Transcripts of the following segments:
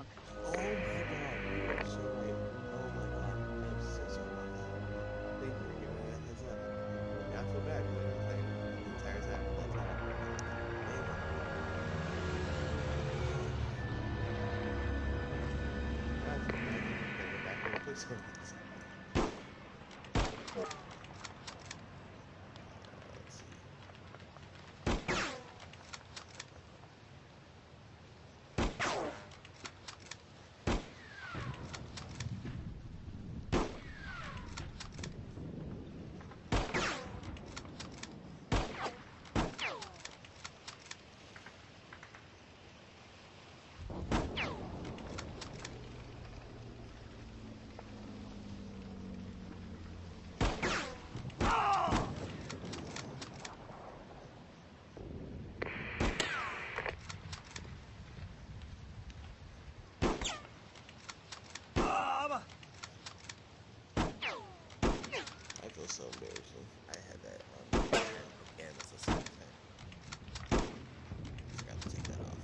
book. Oh my god, you're so right. Oh my god, I'm so sorry about that. Thank you for giving me that heads up. Yeah, I feel bad because I've been playing the entire time with that time. Dang it. Now I feel bad because I gotta go back and replay some of these. Let's see. I feel so embarrassing. I had that on again as a second time. Forgot to take that off.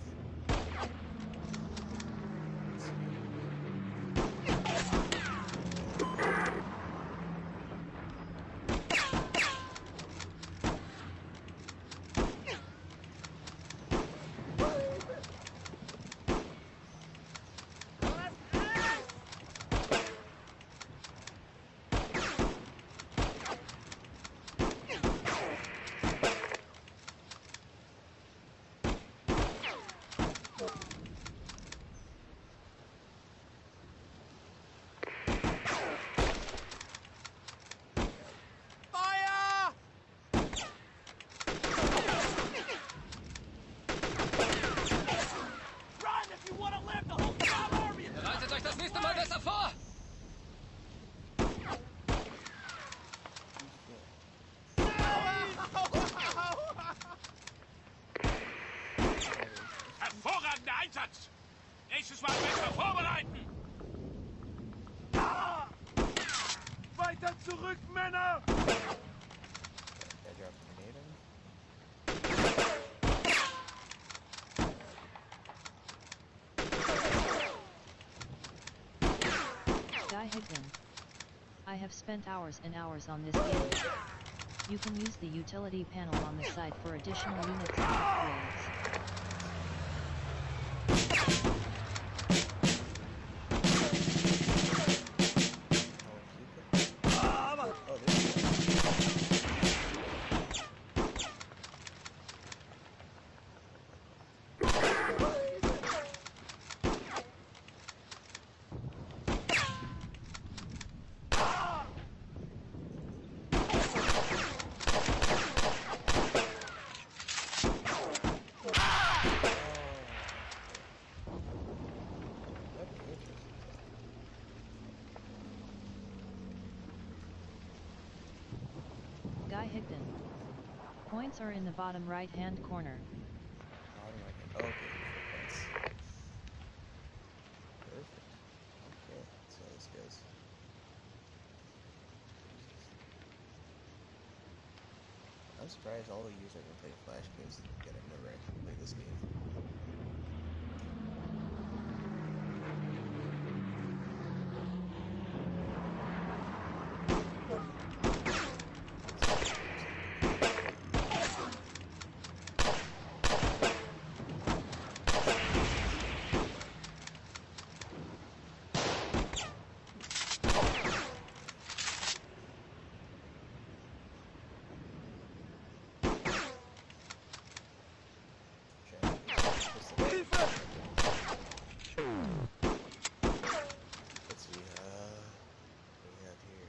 Bereitet euch das nächste Mal besser vor! Hervorragender Einsatz! Nächstes Mal besser vorbereiten! Weiter zurück, Männer! Guy Higdon. I have spent hours and hours on this game. You can use the utility panel on the side for additional units and upgrades. Guy Higdon. Points are in the bottom right-hand corner. Okay, that's perfect. Okay, that's how this goes. I'm surprised all the users that play Flash games get it never actually play this game. Let's see, we have here.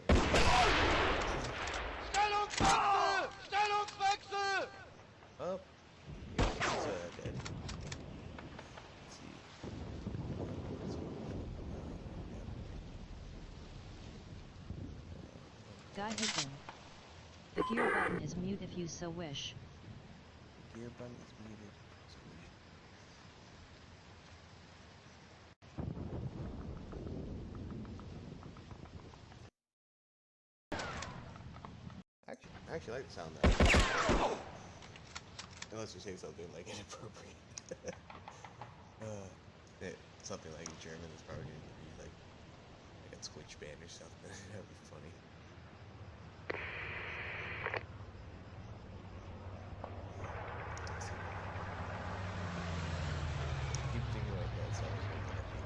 Stellungswechsel! Stellungswechsel! Oh, yeah, he's dead. Let's see. Guy Higdon. The gear button is mute if you so wish. The gear button is muted. I actually like the sound of that. Unless you're saying something like inappropriate. something like in German, it's probably going to be like a Twitch ban or something. That'd be funny. Keep thinking like that, so I was making that beat.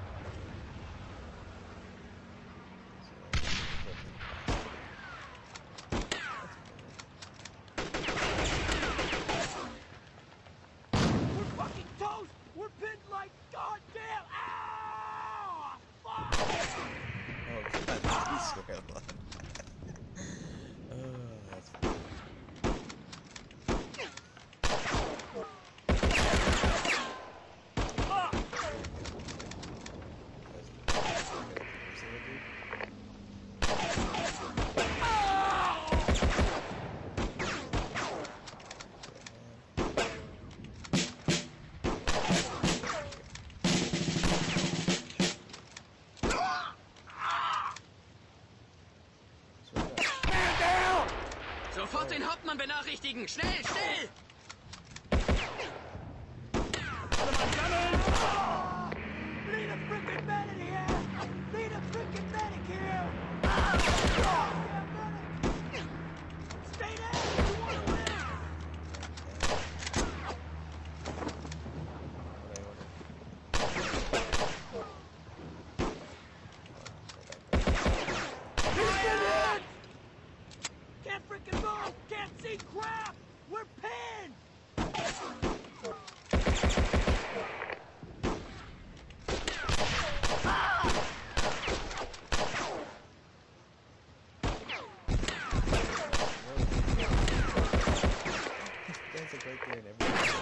We're fucking toast! We're pinned like goddamn. Ah! Fuck! Oh, God, you swear a lot. Oh, that's funny. Sofort den Hauptmann benachrichtigen! Schnell, schnell! Need a freaking medic here! Need a freaking medic here! Stay there! You wanna win! Can't freaking move! Can't see crap! We're pinned! That's like right there and everything.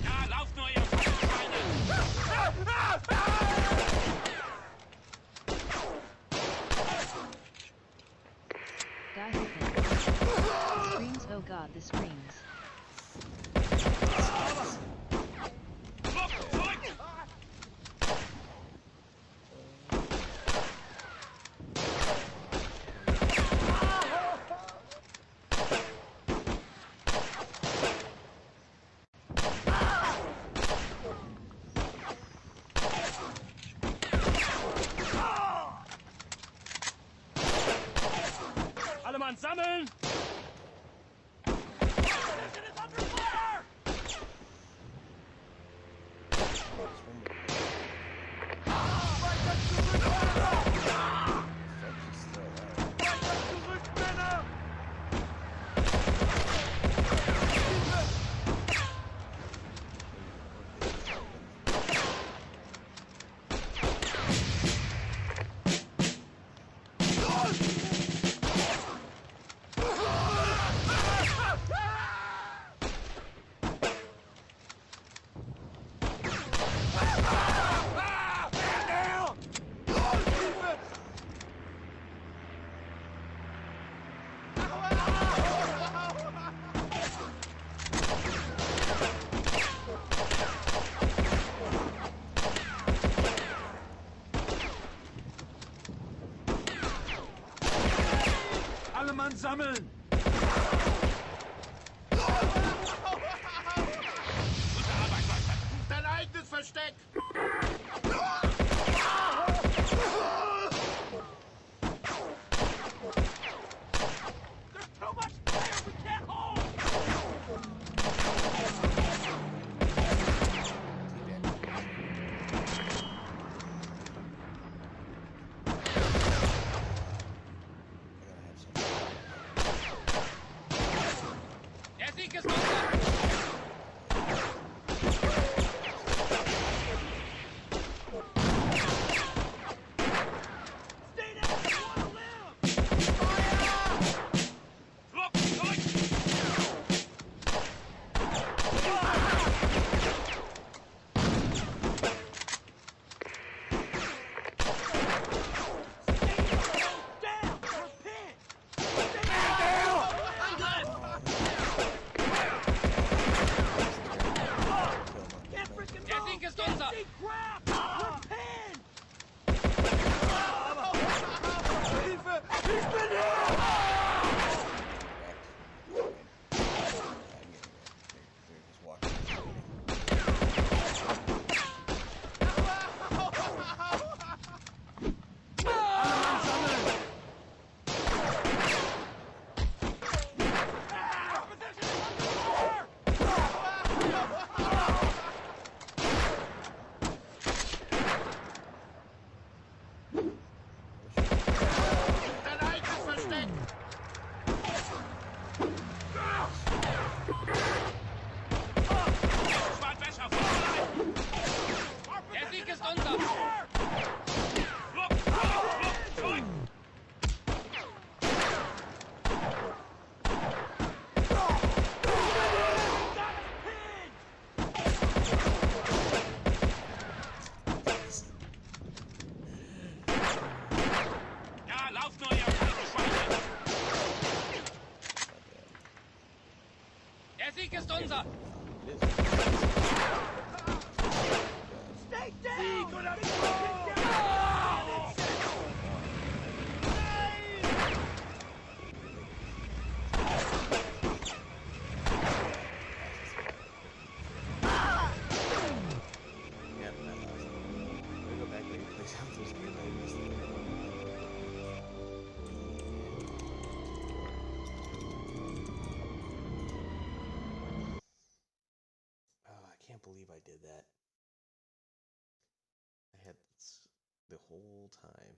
Ja, lauft nur, ihr Schweine! Die hit them. The screams, oh god, the screams. Flucht, zurück! Alle Mann sammeln! Position is under fire! Alle Mann sammeln! Dein eigenes Versteck! There's too much fire! We can't hold! Der Sieg ist unser! Stay down! You wanna live! Flucht, zurück! Down! We're pinned! Stay down! Can't freaking Der move! Sieg ist Can't unser! see crap! We're pinned! Hilfe! Ich bin hier! Dein eigenes Versteck! Schwartwäscher, vorbereiten! Der Sieg ist unser! Flucht, Flucht, zurück! Ja, lauft nur, ihr kleinen Schweine! Der Sieg ist unser! Stay down! oder Get down! Yeah, I lost. I'm gonna go back and play some of those games I missed. Oh, I can't believe I did that. I had this the whole time.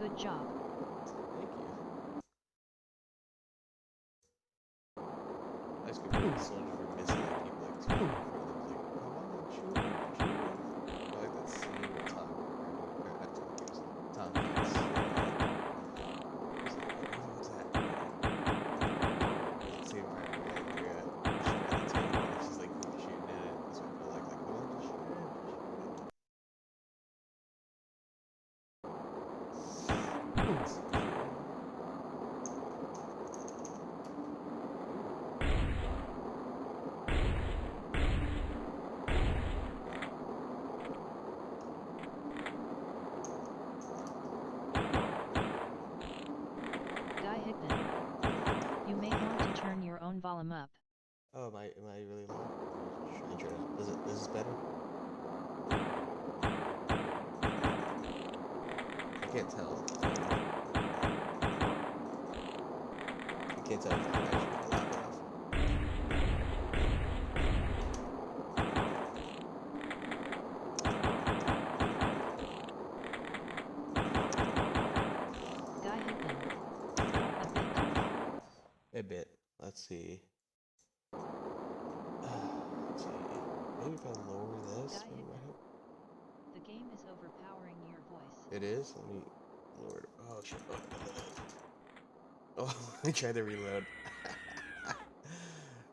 Good job. Thank you. Ice cream soldiers were missing like people like 2 feet in front of them. Like, come on, shoot him. I like that scene with Tom, or not Tom Cruise, Tom Hanks. What's that? Same part where they're shooting at the tank and it's just like shooting at it. That's what I felt like come on, just shoot it, just shoot it. Guy Higdon. You may want to turn your own volume up. Oh, am I really low? Let me try it out. Is this better? I can't tell. I can't tell if I'm actually loud enough. Guy Higdon. A bit. A bit. Let's see. Let's see. Maybe if I lower this, Guy maybe it might Higdon. help. The game is overpowering your voice. It is. Let me lower it. Oh shit. Oh, I tried to reload.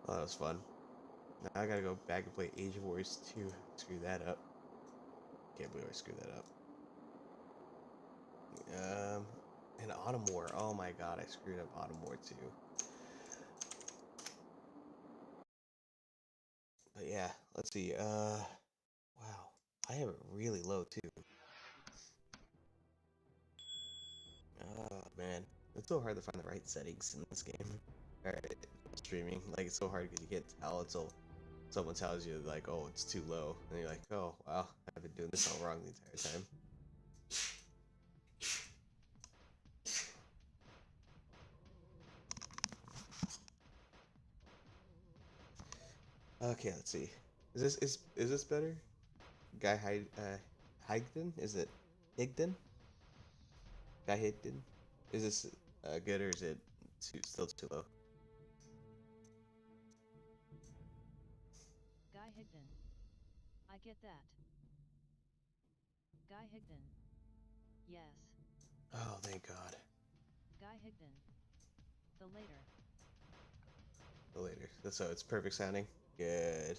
Oh, that was fun. Now I gotta go back and play Age of Wars 2. Screw that up. Can't believe I screwed that up. And Autumn War. Oh my god, I screwed up Autumn War 2. But yeah, let's see. Wow, I have it really low too. Oh man, it's so hard to find the right settings in this game. Alright, streaming, like it's so hard because you can't tell until someone tells you like, oh, it's too low, and you're like, oh wow, I've been doing this all wrong the entire time. Okay, let's see. Is this better? Guy Higdon? Is it Higdon? Guy Higdon? Is this good or is it still too low? Guy Higdon. I get that. Guy Higdon. Yes. Oh, thank God. Guy Higdon. The later. The later. So it's perfect sounding. Good.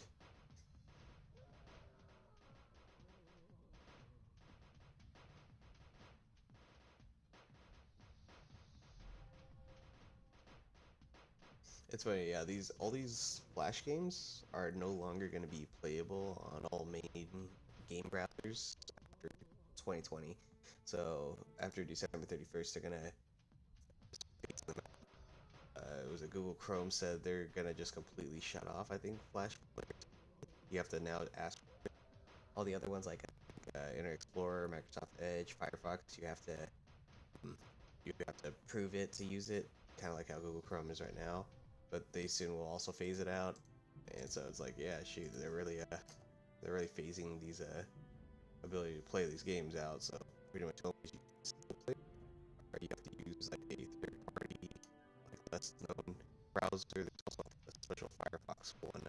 It's funny, yeah. All these Flash games are no longer going to be playable on all main game browsers after 2020. So after December 31st, they're gonna. It was a Google Chrome said they're gonna just completely shut off. I think Flash. You have to now ask all the other ones like Internet Explorer, Microsoft Edge, Firefox. Mm, you have to prove it to use it, kind of like how Google Chrome is right now. But they soon will also phase it out, and so it's like, yeah, shoot, they're really phasing these ability to play these games out. So pretty much always you can still play, or you have to use like a third party, like less known browser. There's also a special Firefox one.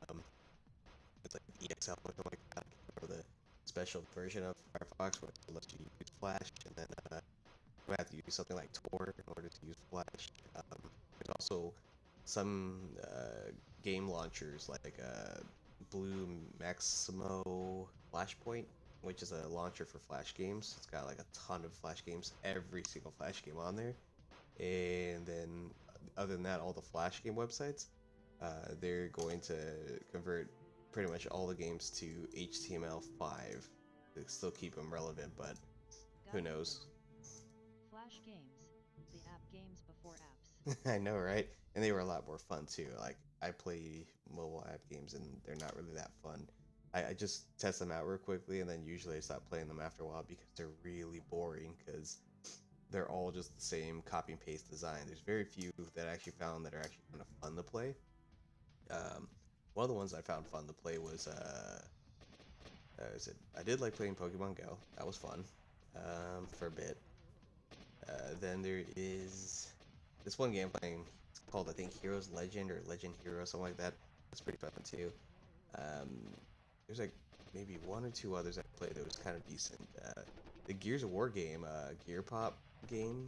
It's like EXL or something like that. I can't remember the special version of Firefox where it lets you use Flash, and then you have to use something like Tor in order to use Flash. There's also some game launchers like BlueMaximo Flashpoint, which is a launcher for Flash games. It's got like a ton of Flash games, every single Flash game on there. And then, other than that, all the Flash game websites, they're going to convert pretty much all the games to HTML5 to still keep them relevant, but who knows? Flash games. The app games before apps. I know, right? And they were a lot more fun too. Like I play mobile app games and they're not really that fun. I just test them out real quickly and then usually I stop playing them after a while because they're really boring because they're all just the same copy and paste design. There's very few that I actually found that are actually kind of fun to play. One of the ones I found fun to play was I did like playing Pokemon Go. That was fun for a bit. Then there is this one game I'm playing. It's called, I think, Heroes Legend or Legend Hero, something like that. It's pretty fun too. Um, there's like maybe one or two others I played that was kind of decent. The Gears of War game, Gear Pop game,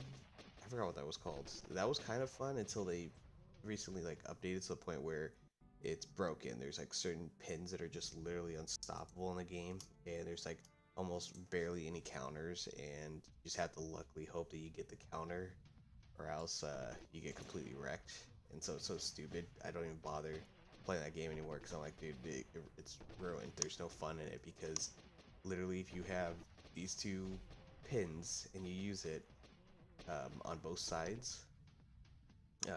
I forgot what that was called. That was kind of fun until they recently like updated to the point where it's broken. There's like certain pins that are just literally unstoppable in the game, and there's like almost barely any counters, and you just have to luckily hope that you get the counter, or else you get completely wrecked. And so it's so stupid. I don't even bother playing that game anymore because I'm like, dude, it's ruined. There's no fun in it because literally, if you have these two pins and you use it on both sides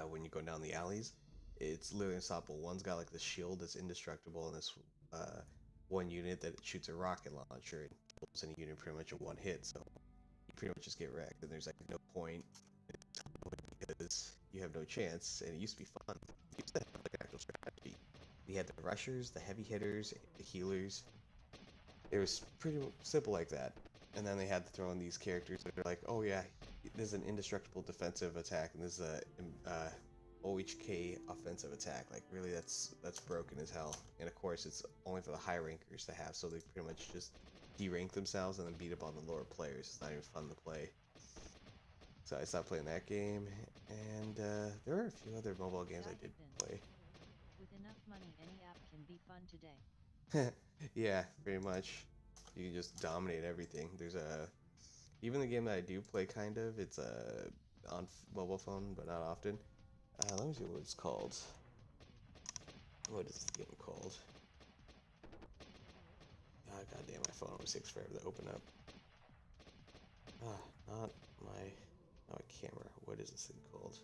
when you go down the alleys, it's literally unstoppable. One's got like this shield that's indestructible, and this one unit that shoots a rocket launcher and kills any unit pretty much in one hit. So you pretty much just get wrecked, and there's like no point because you have no chance. And it used to be fun. It used to have like an actual strategy. You had the rushers, the heavy hitters, the healers. It was pretty simple like that. And then they had to throw in these characters that are like, oh yeah, there's an indestructible defensive attack, and there's a OHK offensive attack. Like really, that's broken as hell. And of course, it's only for the high rankers to have, so they pretty much just derank themselves and then beat up on the lower players. It's not even fun to play. So I stopped playing that game, and there are a few other mobile games I did play. With enough money, any app can be fun today. Yeah, pretty much. You can just dominate everything. There's a even the game that I do play, kind of. It's on mobile phone, but not often. Let me see what it's called. What is this game called? Ah, goddamn, my phone always takes forever to open up. Not my camera. What is this thing called?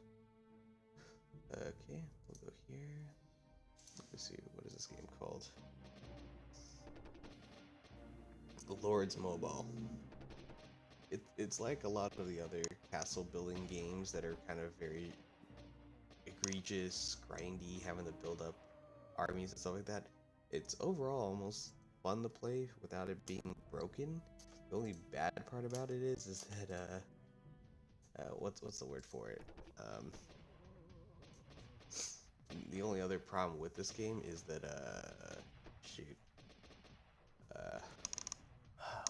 Okay, we'll go here. Let's see, what is this game called? Lord's Mobile. It's like a lot of the other castle building games that are kind of very egregious, grindy, having to build up armies and stuff like that. It's overall almost fun to play without it being broken. The only bad part about it is that what's the word for it? The only other problem with this game is that shoot, uh,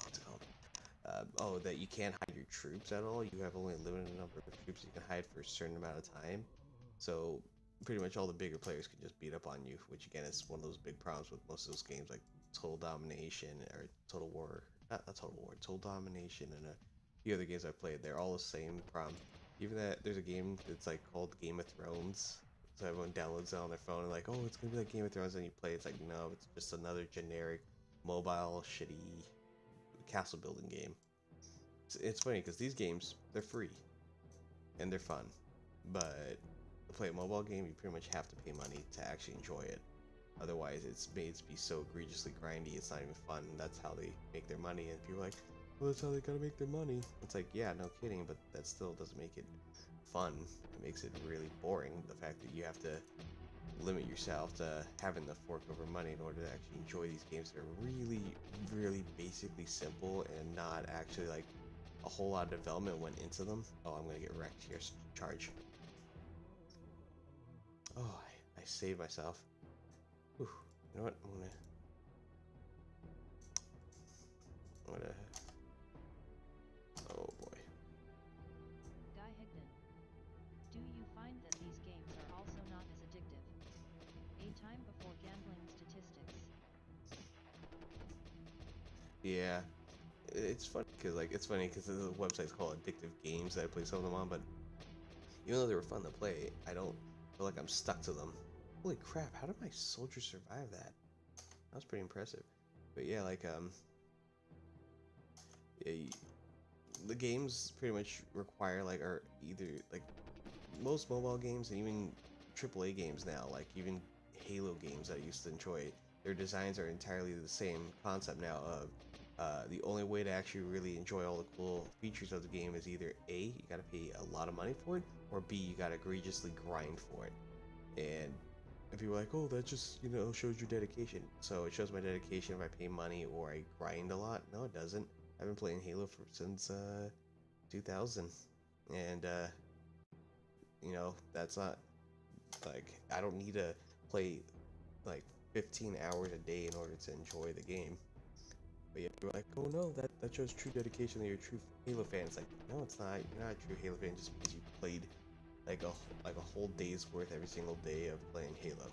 what's it called? Oh, that you can't hide your troops at all. You have only a limited number of troops you can hide for a certain amount of time. So pretty much all the bigger players can just beat up on you, which again is one of those big problems with most of those games like Total Domination or Total War, not Total War, Total Domination, and a few other games I've played. They're all the same problem. Even that there's a game that's like called Game of Thrones. So everyone downloads it on their phone and like, oh, it's gonna be like Game of Thrones, and you play. It's like, no, it's just another generic, mobile, shitty castle building game. It's funny because these games, they're free and they're fun, but to play a mobile game, you pretty much have to pay money to actually enjoy it. Otherwise, it's made to be so egregiously grindy, it's not even fun. And that's how they make their money. And people are like, well, that's how they gotta make their money. It's like, yeah, no kidding, but that still doesn't make it fun. It makes it really boring. The fact that you have to limit yourself to having to fork over money in order to actually enjoy these games that are really, really basically simple and not actually like a whole lot of development went into them. Oh, I'm gonna get wrecked here. Charge. Oh, I saved myself. Whew. You know what? I'm gonna. Oh boy. Guy Higdon. Do you find that these games are also not as addictive? A time before gambling statistics. Yeah, it's funny because the website's called Addictive Games that I play some of them on, but even though they were fun to play, I don't feel like I'm stuck to them. Holy crap! How did my soldier survive that? That was pretty impressive. But yeah, like yeah, the games pretty much require like are either like most mobile games and even AAA games now, like even Halo games I used to enjoy, their designs are entirely the same concept now of the only way to actually really enjoy all the cool features of the game is either A, you gotta pay a lot of money for it, or B, you gotta egregiously grind for it. And if you were like, oh, that just, shows your dedication. So it shows my dedication if I pay money or I grind a lot. No, it doesn't. I've been playing Halo since 2000. and you know, that's not like, I don't need to play like 15 hours a day in order to enjoy the game. But yeah, you're like, oh no, that shows true dedication, that you're a true Halo fan. It's like, no, it's not. You're not a true Halo fan just because you played like a whole day's worth every single day of playing Halo.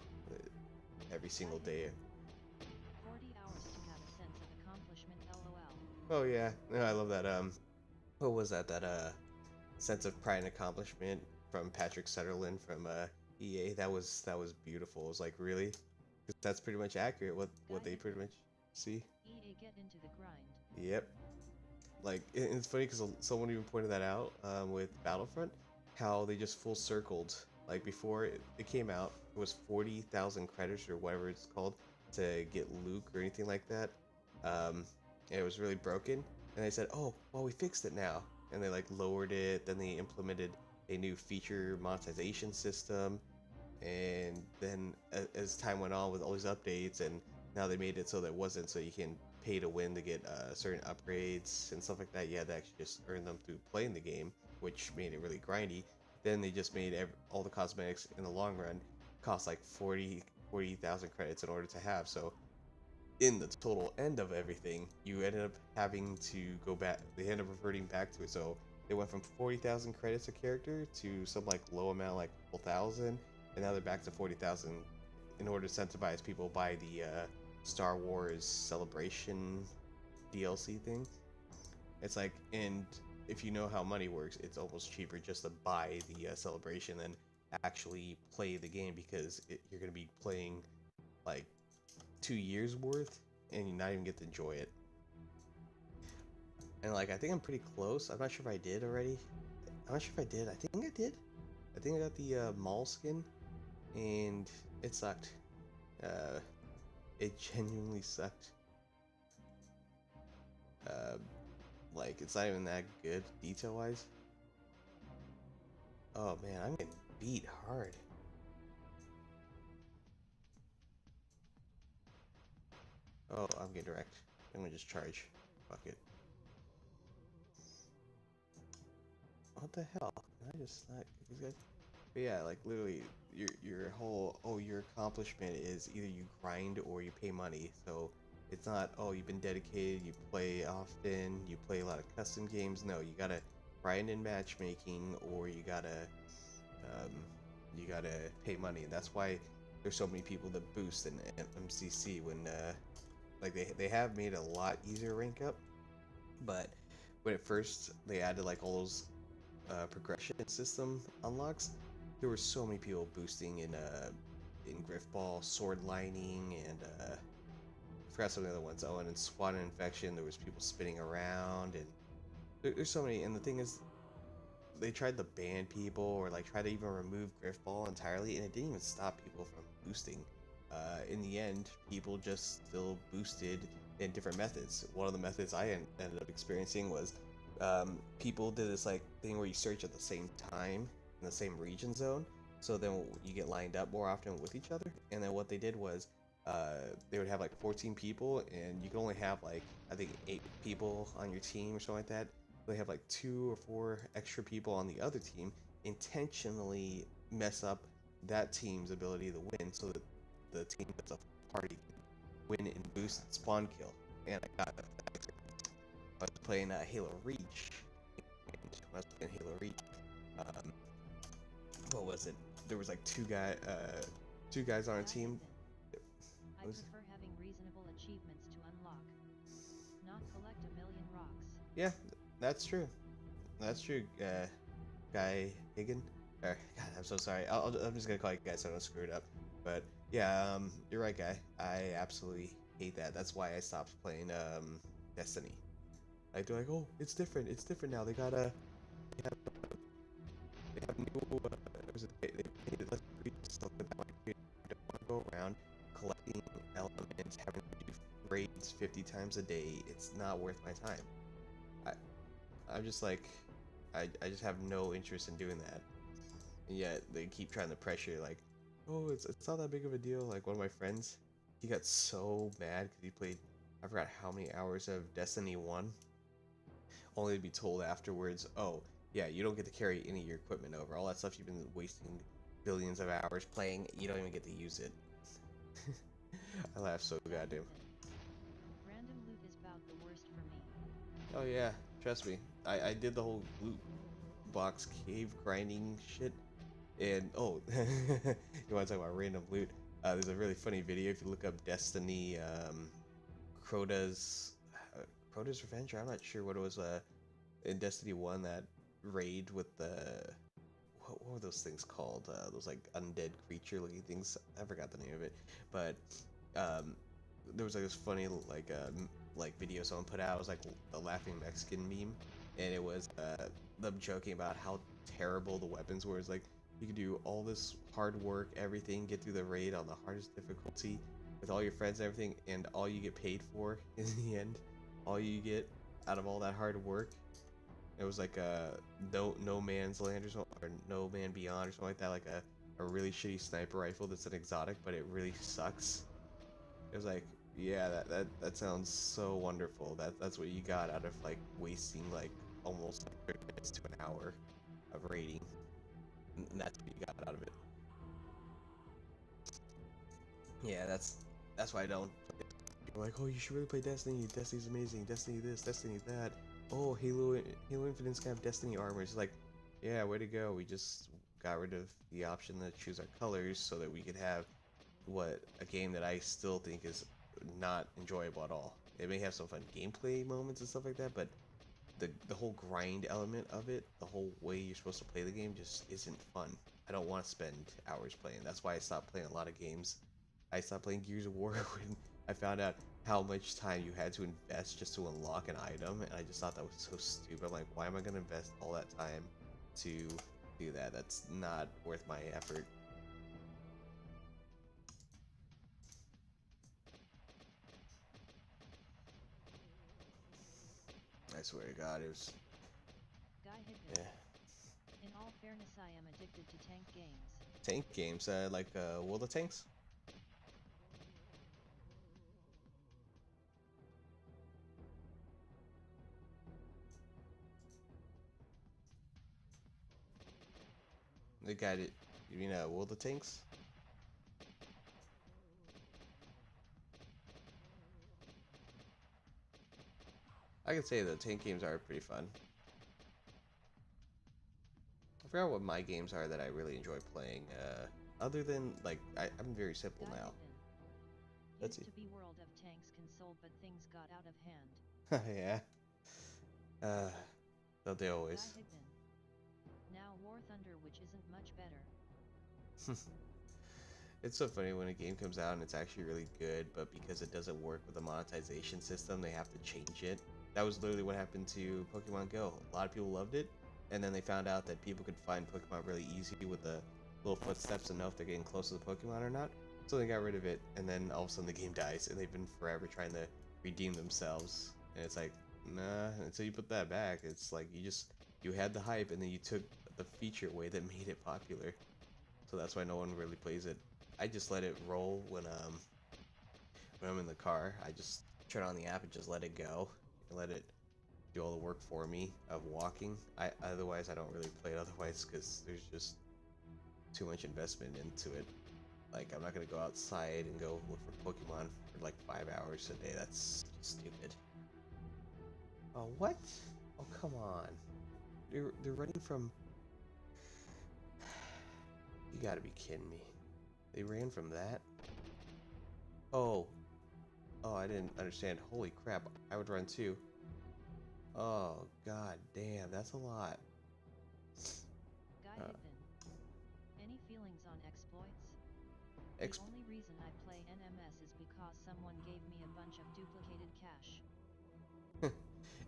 Every single day. 40 hours to have a sense of accomplishment, lol. Oh yeah, no, I love that. What was that? That sense of pride and accomplishment from Patrick Sutherland from EA. That was beautiful. It was like, really, 'cause that's pretty much accurate. What they pretty much see. EA get into the grind. Yep. Like, it's funny because someone even pointed that out with Battlefront, how they just full circled. Like, before it came out, it was 40,000 credits or whatever it's called to get Luke or anything like that. And it was really broken, and they said, "Oh, well, we fixed it now," and they like lowered it. Then they implemented a new feature monetization system, and then as time went on with all these updates, and now they made it so that it wasn't so you can pay to win to get certain upgrades and stuff like that. You had to actually just earn them through playing the game, which made it really grindy. Then they just made all the cosmetics in the long run cost like 40,000 credits in order to have. So in the total end of everything, you ended up having to go back. They ended up reverting back to it. So they went from 40,000 credits a character to some like low amount, like a couple thousand, and now they're back to 40,000 in order to incentivize people buy the Star Wars Celebration DLC thing. It's like, and if you know how money works, it's almost cheaper just to buy the Celebration than actually play the game, because you're going to be playing like 2 years worth and you not even get to enjoy it. And like, I think I'm pretty close. I'm not sure if I did already. I'm not sure if I did. I think I did. I think I got the mall skin, and it sucked. Uh, it genuinely sucked. Uh, like, it's not even that good detail wise. Oh man, I'm getting beat hard. Oh, I'm getting direct. I'm gonna just charge. Fuck it. What the hell? Can I just not get these guys? But yeah, like literally, your whole, oh, your accomplishment is either you grind or you pay money. So it's not, oh, you've been dedicated, you play often, you play a lot of custom games. No, you gotta grind in matchmaking, or um, you gotta pay money. And that's why there's so many people that boost in MCC when like they have made it a lot easier to rank up, but when at first they added like all those progression system unlocks, there were so many people boosting in Griffball, Sword Lining, and I forgot some of the other ones. Oh, and in SWAT and Infection, there was people spinning around, and there's so many. And the thing is, they tried to ban people or like try to even remove Griffball entirely, and it didn't even stop people from boosting. In the end, people just still boosted in different methods. One of the methods I ended up experiencing was people did this like thing where you search at the same time in the same region zone, so then you get lined up more often with each other. And then what they did was they would have like 14 people, and you can only have like, I think, 8 people on your team or something like that. They have like 2 or 4 extra people on the other team, intentionally mess up that team's ability to win, so that the team that's a party can win and boost spawn kill. And I got that. I was playing Halo Reach, and when I was playing Halo Reach, um, what was it? There was like two guys on our team. I prefer having reasonable achievements to unlock, not collect a million rocks. Yeah, that's true. That's true, Guy Higgin. Or, God, I'm so sorry. I'm just gonna call you Guy so I don't screw it up. But yeah, you're right, Guy. I absolutely hate that. That's why I stopped playing Destiny. Like, they're like, oh, it's different. It's different now. They have new. They made less free stuff that way. You don't want to go around collecting elements, having to do raids 50 times a day. It's not worth my time. I I'm just like, I just have no interest in doing that. And yet they keep trying to pressure, like, oh, it's not that big of a deal. Like, one of my friends, he got so mad because he played, I forgot how many hours of Destiny 1, only to be told afterwards, oh, yeah, you don't get to carry any of your equipment over. All that stuff you've been wasting billions of hours playing, you don't even get to use it. I laugh so goddamn. Random loot is about the worst for me. Oh yeah, trust me. I did the whole loot box cave grinding shit. And oh, you want to talk about random loot? There's a really funny video if you look up Destiny, Crota's Crota's Revenge. I'm not sure what it was. In Destiny 1, that raid with the what were those things called? Those like undead creature-looking things. I forgot the name of it, but um, there was like this funny like video someone put out. It was like the laughing Mexican meme, and it was them joking about how terrible the weapons were. It's like you could do all this hard work, everything, get through the raid on the hardest difficulty with all your friends and everything, and all you get paid for in the end, all you get out of all that hard work, it was like a no man's land or something, or no man beyond or something like that, like a really shitty sniper rifle that's an exotic, but it really sucks. It was like, yeah, that sounds so wonderful. That's what you got out of like wasting like almost like 30 minutes to an hour of raiding, and that's what you got out of it. Yeah, that's why I don't. People are like, oh, you should really play Destiny. Destiny's amazing. Destiny this, Destiny that. Oh, Halo Infinite's gonna have Destiny armor. It's like, yeah, way to go. We just got rid of the option to choose our colors so that we could have what a game that I still think is not enjoyable at all. It may have some fun gameplay moments and stuff like that, but the whole grind element of it, the whole way you're supposed to play the game, just isn't fun. I don't want to spend hours playing. That's why I stopped playing a lot of games. I stopped playing Gears of War when I found out how much time you had to invest just to unlock an item, and I just thought that was so stupid. I'm like, why am I going to invest all that time to do that? That's not worth my effort. I swear to God, it was, Guy Higdon. yeah. In all fairness, I am addicted to tank games. Tank games, like World of Tanks. They got it. You mean World of Tanks? I can say the tank games are pretty fun. I forgot what my games are that I really enjoy playing. Other than like, I'm very simple Guy now. Higdon. Let's Used see. to be World of Tanks console, but things got out of hand. Yeah. Uh, don't they Guy always? Higdon. Now War Thunder, which isn't much better. It's so funny when a game comes out and it's actually really good, but because it doesn't work with the monetization system, they have to change it. That was literally what happened to Pokemon Go. A lot of people loved it, and then they found out that people could find Pokemon really easy with the little footsteps and know if they're getting close to the Pokemon or not. So they got rid of it, and then all of a sudden the game dies, and they've been forever trying to redeem themselves. And it's like, nah, until you put that back, it's like you had the hype, and then you took the feature away that made it popular. So that's why no one really plays it. I just let it roll when I'm in the car. I just turn on the app and just let it go and let it do all the work for me of walking. Otherwise I don't really play it otherwise because there's just too much investment into it. Like I'm not gonna go outside and go look for Pokemon for like 5 hours a day. That's stupid. Oh what? Oh come on. They're running from. You gotta be kidding me. They ran from that? Oh. Oh, I didn't understand. Holy crap. I would run too. Oh, god damn. That's a lot. Guy Uh, Higdon. Any feelings on exploits? exp The only reason I play NMS is because someone gave me a bunch of duplicated cash.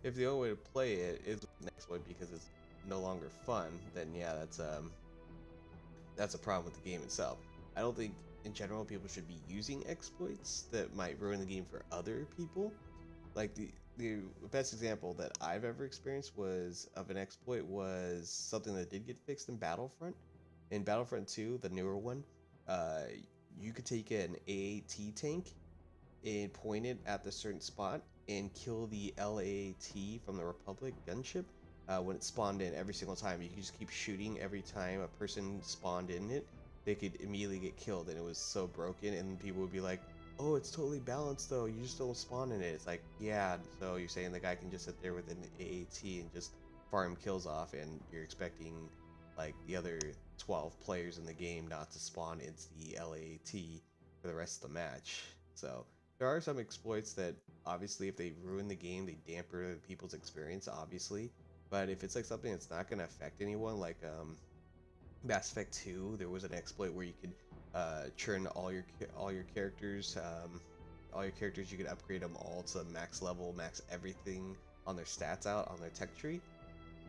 if the only way to play it is with an exploit because it's no longer fun, then yeah, that's a problem with the game itself. I don't think in general people should be using exploits that might ruin the game for other people. Like the best example that I've ever experienced was of an exploit was something that did get fixed in Battlefront. In Battlefront 2, the newer one, uh, you could take an AAT tank and point it at the certain spot and kill the LAAT from the Republic gunship, when it spawned in every single time. You could just keep shooting every time a person spawned in it. They could immediately get killed, and it was so broken. And people would be like, "Oh, it's totally balanced though. You just don't spawn in it." It's like, yeah. So you're saying the guy can just sit there with an AAT and just farm kills off, and you're expecting like the other 12 players in the game not to spawn into the LAT for the rest of the match. So there are some exploits that obviously if they ruin the game, they damper people's experience, obviously. But if it's like something that's not going to affect anyone, like Mass Effect 2, there was an exploit where you could churn all your characters, you could upgrade them all to max level, max everything on their stats out on their tech tree,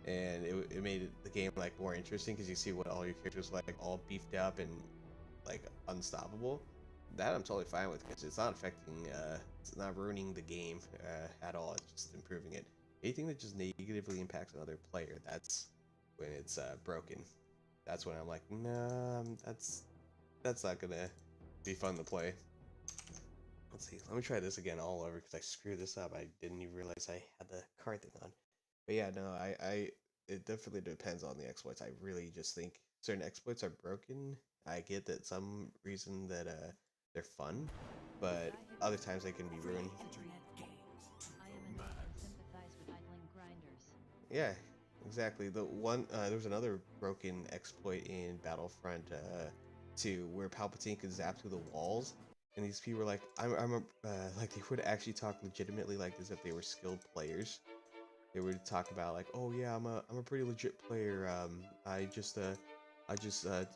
and it made the game like more interesting because you see what all your characters like all beefed up and like unstoppable. That I'm totally fine with because it's not affecting, it's not ruining the game at all. It's just improving it. Anything that just negatively impacts another player, that's when it's broken. That's when I'm like, nah, that's not gonna be fun to play. Let's see. Let me try this again all over because I screwed this up. I didn't even realize I had the card thing on. But yeah, no, it definitely depends on the exploits. I really just think certain exploits are broken. I get that some reason that they're fun, but other times they can be ruined. I am annoyed and sympathize with idling grinders. Yeah, exactly. The one there was another broken exploit in Battlefront 2 where Palpatine could zap through the walls, and these people were like, like they would actually talk legitimately like as if they were skilled players. They would talk about like, oh yeah, I'm a pretty legit player. I just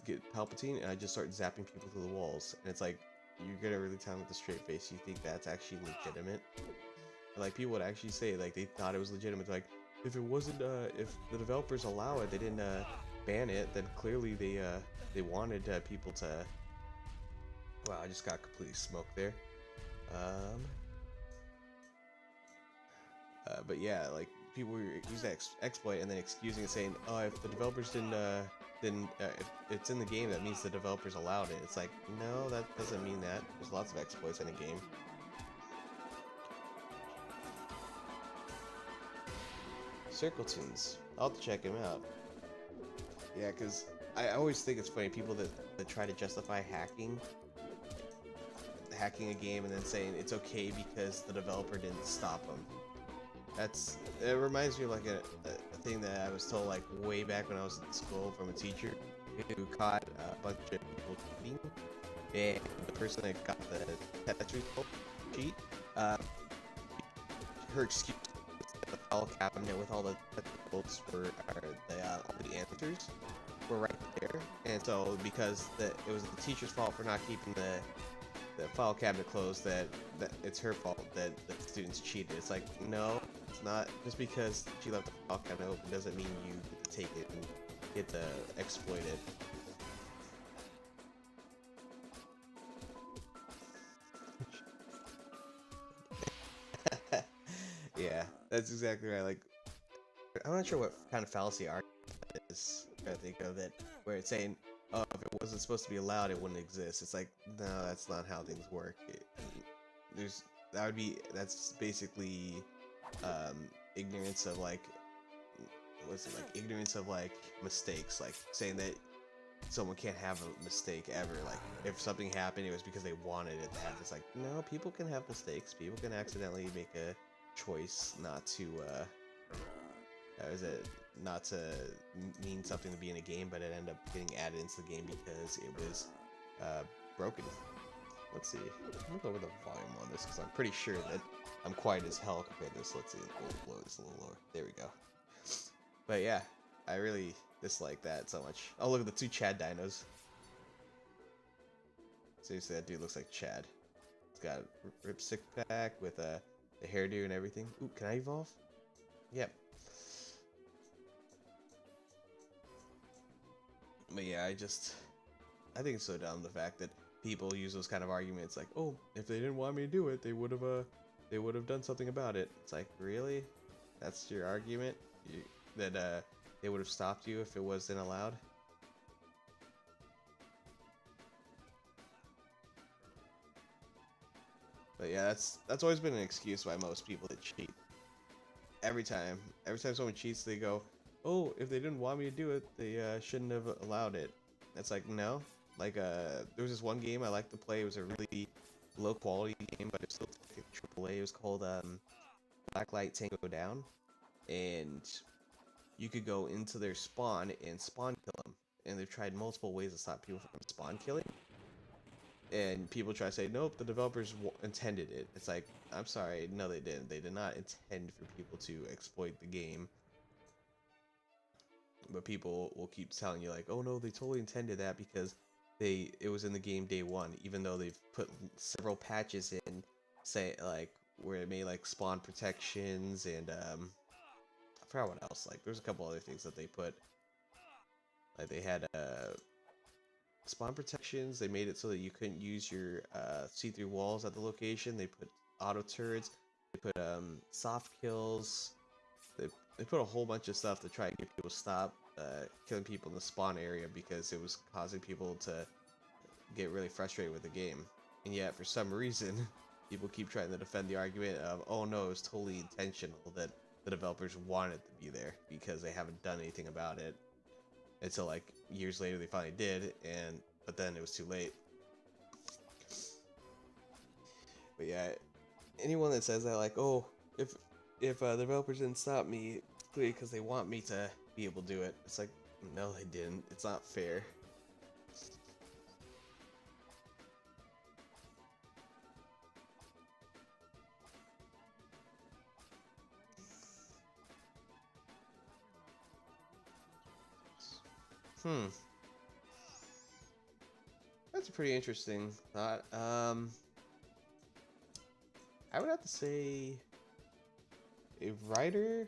get Palpatine and I just start zapping people through the walls, and it's like you're gonna really tell them with a straight face you think that's actually legitimate? Like people would actually say like they thought it was legitimate. Like if it wasn't, if the developers allow it, they didn't ban it, then clearly they wanted people to. Wow, I just got completely smoked there. Um, but yeah, like people were using that exploit and then excusing it, saying, "Oh, if the developers didn't, if it's in the game, that means the developers allowed it." It's like, no, that doesn't mean that. There's lots of exploits in a game. Circle Tunes. I'll have to check him out. Yeah, because I always think it's funny people that try to justify hacking a game and then saying it's okay because the developer didn't stop them. It reminds me of like a thing that I was told like way back when I was in school from a teacher who caught a bunch of people cheating, and the person that got the test result cheat, her excuse was the file cabinet with all the test results all the answers were right there, and so because it was the teacher's fault for not keeping the file cabinet closed, that it's her fault that the students cheated. It's like, no, it's not. Just because she left the file cabinet open doesn't mean you get to take it and get to exploit it. Yeah, that's exactly right. Like, I'm not sure what kind of fallacy argument that is. I think of it, where it's saying, "Oh, if it wasn't supposed to be allowed, it wouldn't exist." It's like, no, that's not how things work. That's basically ignorance of like, what's it like? Ignorance of like mistakes, like saying that someone can't have a mistake ever. Like, if something happened, it was because they wanted it to happen. It's like, no, people can have mistakes. People can accidentally make a choice not to not to mean something to be in a game, but it ended up getting added into the game because it was broken. Let's see. I'm gonna lower the volume on this because I'm pretty sure that I'm quiet as hell compared to this. Let's see. We'll lower this a little lower. There we go. But yeah, I really dislike that so much. Oh, look at the two Chad dinos. Seriously, that dude looks like Chad. He's got a ripped six pack with the hairdo and everything. Ooh, can I evolve? Yep. But yeah, I think it's so dumb the fact that people use those kind of arguments like, oh, if they didn't want me to do it, they would have done something about it. It's like, really? That's your argument? That they would have stopped you if it wasn't allowed? But yeah, that's always been an excuse by most people that cheat. Every time someone cheats, they go, oh, if they didn't want me to do it, they shouldn't have allowed it. It's like, no. Like, there was this one game I liked to play. It was a really low quality game, but it's still AAA. It was called Blacklight Tango Down, and you could go into their spawn and spawn kill them. And they've tried multiple ways to stop people from spawn killing. And people try to say, nope, the developers intended it. It's like, I'm sorry, no, they didn't. They did not intend for people to exploit the game. But people will keep telling you like, oh no, they totally intended that because it was in the game day one, even though they've put several patches in, say like where it made like spawn protections and I forgot what else. Like there's a couple other things that they put. Like they had spawn protections. They made it so that you couldn't use your see-through walls at the location. They put auto turrets. They put soft kills. They put a whole bunch of stuff to try and get people to stop killing people in the spawn area because it was causing people to get really frustrated with the game. And yet, for some reason, people keep trying to defend the argument of, oh no, it was totally intentional that the developers wanted to be there because they haven't done anything about it. Until like years later they finally did, but then it was too late. But yeah, anyone that says that like, oh, if the developers didn't stop me, it's clearly because they want me to be able to do it. It's like, no, they didn't. It's not fair. That's a pretty interesting thought. I would have to say a writer,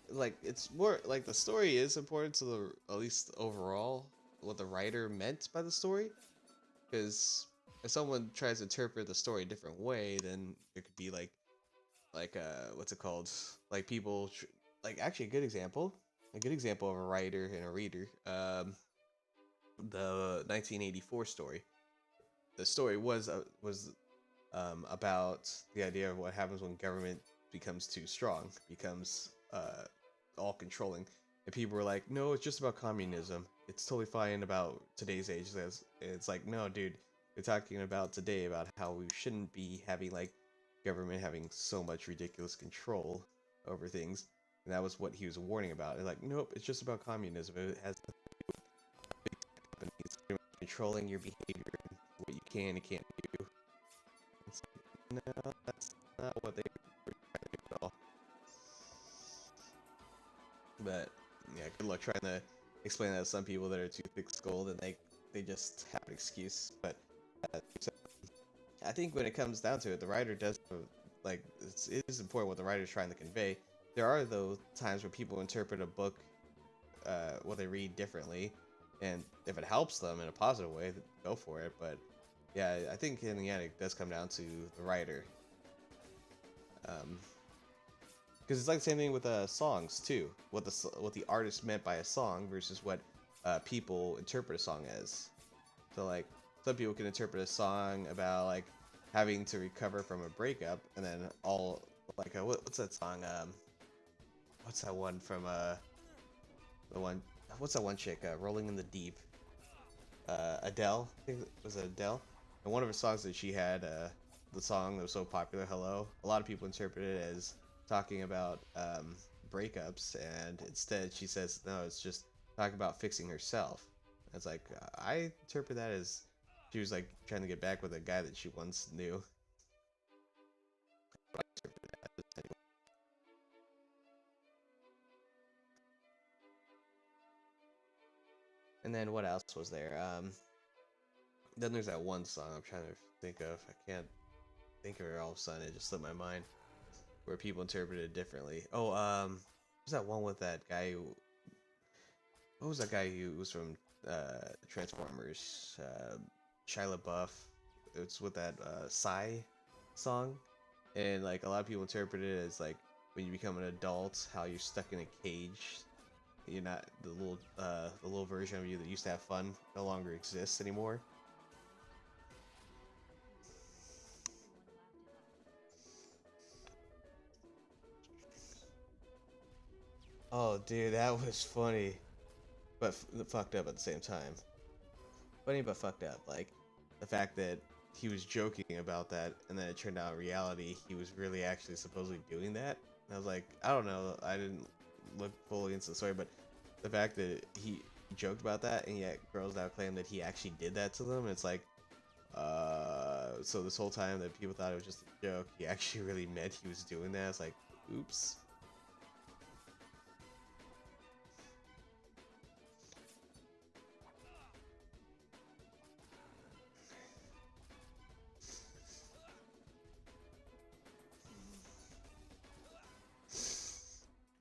like it's more like the story is important to the at least overall what the writer meant by the story, because if someone tries to interpret the story a different way, then it could be like what's it called, like people like actually a good example of a writer and a reader, the 1984 story. The story was about the idea of what happens when government becomes too strong, becomes all controlling. And people were like, no, it's just about communism. It's totally fine about today's age. It's like, no, dude, we're talking about today, about how we shouldn't be having like government having so much ridiculous control over things. And that was what he was warning about. And like, nope, it's just about communism. It has companies controlling your behavior and what you can and can't do. It's like, no, that's not what they were trying to do at all. But yeah, good luck trying to explain that to some people that are too thick-skulled and they just have an excuse. But so I think when it comes down to it, the writer does like it is important what the writer is trying to convey. There are though times where people interpret a book, what they read differently, and if it helps them in a positive way, go for it. But yeah, I think in the end it does come down to the writer. Because it's like the same thing with songs too. What the artist meant by a song versus what people interpret a song as. So like some people can interpret a song about like having to recover from a breakup, and then all like what's that song? What's that one from the one? What's that one chick? Rolling in the Deep. Adele. I think it was Adele. And one of her songs that she had, the song that was so popular, "Hello." A lot of people interpret it as talking about breakups, and instead she says, no, it's just talking about fixing herself. It's like I interpret that as she was like trying to get back with a guy that she once knew. And then what else was there? Then there's that one song I'm trying to think of. I can't think of it all of a sudden. It just slipped my mind. Where people interpret it differently. Oh, was that one with that guy who... What was that guy who was from Transformers? Shia LaBeouf. It's with that Psy song. And like a lot of people interpret it as like when you become an adult, how you're stuck in a cage. You're not the little version of you that used to have fun no longer exists anymore. Oh, dude, that was funny, but fucked up at the same time. Funny but fucked up. Like the fact that he was joking about that, and then it turned out in reality he was really actually supposedly doing that. And I was like, I don't know, I didn't look fully into the story, but the fact that he joked about that, and yet girls now claim that he actually did that to them. It's like, so this whole time that people thought it was just a joke, he actually really meant he was doing that. It's like, oops.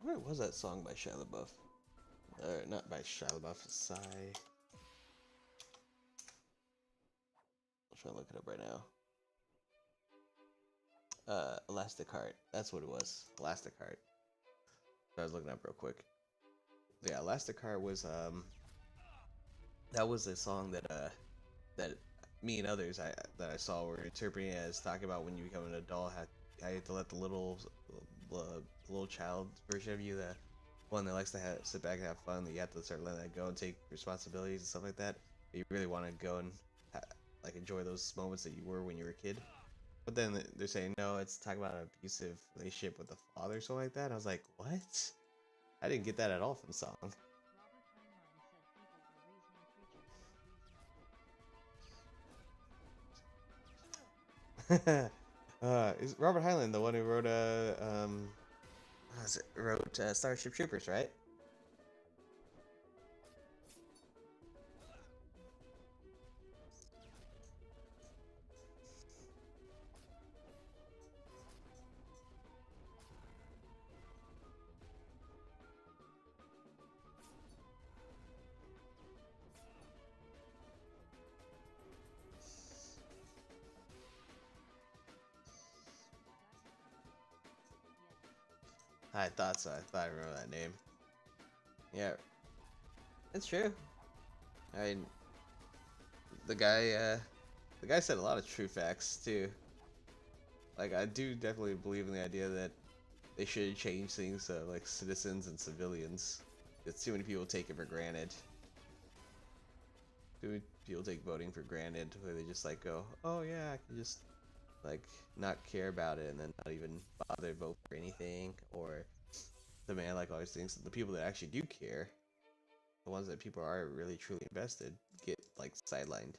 Where was that song by Shia LaBeouf? Or not by Shia LaBeouf, Psy. I'm trying to look it up right now. Elastic Heart. That's what it was. Elastic Heart. I was looking up real quick. Yeah, Elastic Heart was that was a song that that me and others that I saw were interpreting as talking about when you become an adult, how you have to let the little child version of you, the one that likes to sit back and have fun, that you have to start letting that go and take responsibilities and stuff like that. But you really want to go and like enjoy those moments that you were when you were a kid. But then they're saying no, it's talking about an abusive relationship with the father or something like that. I was like, what? I didn't get that at all from the song. Is Robert Heinlein the one who wrote Starship Troopers, right? I thought so. I thought I remember that name. Yeah, it's true. I mean, the guy, the guy said a lot of true facts too. Like, I do definitely believe in the idea that they should change things so, like, citizens and civilians. Because too many people take it for granted. Too many people take voting for granted, where they just like go, "Oh yeah, I can just like not care about it," and then not even bother to vote for anything or demand like all these things. The people that actually do care, the ones that people are really truly invested, get like sidelined.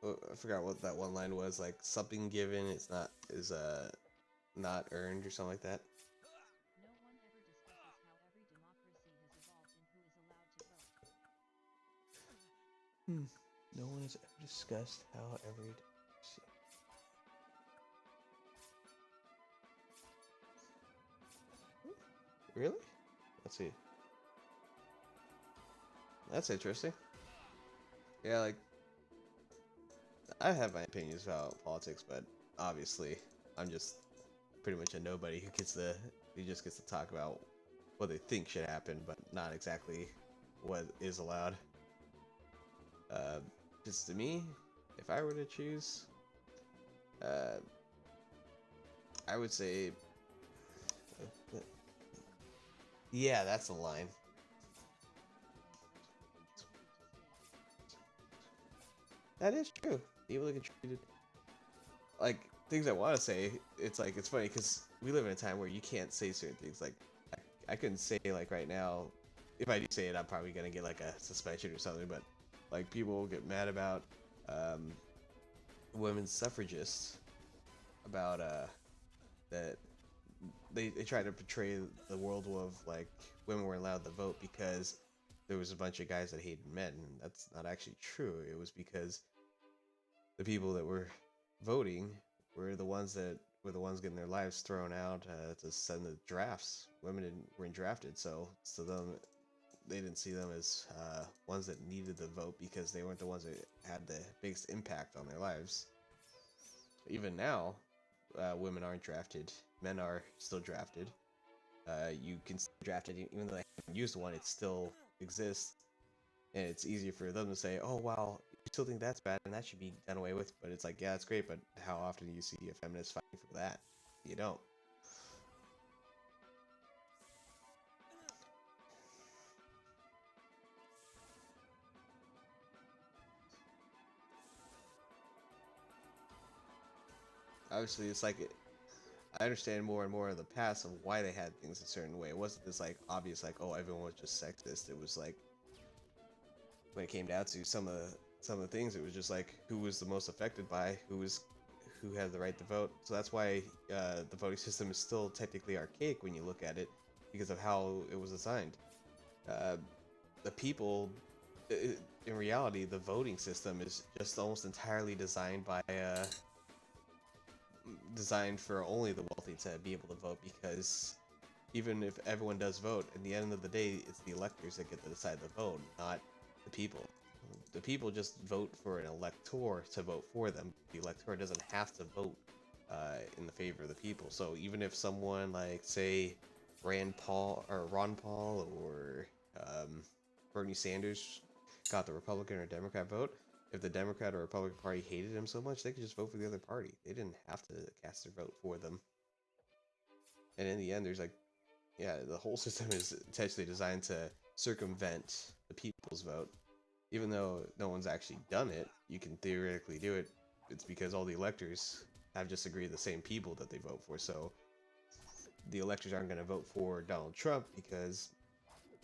Oh, I forgot what that one line was. Like something given, it's not is not earned or something like that. No one ever discusses how every democracy has evolved and who is allowed to vote. No one has ever discussed how every. Really? Let's see. That's interesting. Yeah, like I have my opinions about politics, but obviously I'm just pretty much a nobody who just gets to talk about what they think should happen, but not exactly what is allowed. Uh, just to me, if I were to choose, uh, I would say, yeah, that's the line. That is true. People that contributed, like things I want to say, it's like it's funny because we live in a time where you can't say certain things. Like I couldn't say like right now. If I do say it, I'm probably gonna get like a suspension or something. But like people get mad about um, women's suffragists about that they try to portray the world of like women weren't allowed to vote because there was a bunch of guys that hated men. And that's not actually true. It was because the people that were voting were the ones getting their lives thrown out to send the drafts. Women weren't drafted, so them they didn't see them as ones that needed the vote because they weren't the ones that had the biggest impact on their lives. Even now, women aren't drafted. Men are still drafted. you can still draft it, even though they haven't used one, it still exists, and it's easier for them to say, "Oh, wow, you still think that's bad, and that should be done away with." But it's like, yeah, it's great, but how often do you see a feminist fighting for that? You don't. Obviously, it's like I understand more and more of the past of why they had things a certain way. It wasn't just like obvious, like, oh, everyone was just sexist. It was like when it came down to some of the things, it was just like who was the most affected by who had the right to vote. So that's why the voting system is still technically archaic when you look at it, because of how it was assigned. Uh, the people, in reality, the voting system is just almost entirely designed for only the wealthy to be able to vote, because even if everyone does vote, at the end of the day, it's the electors that get to decide the vote, not the people. The people just vote for an elector to vote for them. The elector doesn't have to vote in the favor of the people. So even if someone like, say, Ron Paul or Bernie Sanders got the Republican or Democrat vote, if the Democrat or Republican Party hated him so much, they could just vote for the other party. They didn't have to cast their vote for them. And in the end, there's like, yeah, the whole system is intentionally designed to circumvent the people's vote. Even though no one's actually done it, you can theoretically do it. It's because all the electors have just agreed the same people that they vote for. So the electors aren't going to vote for Donald Trump because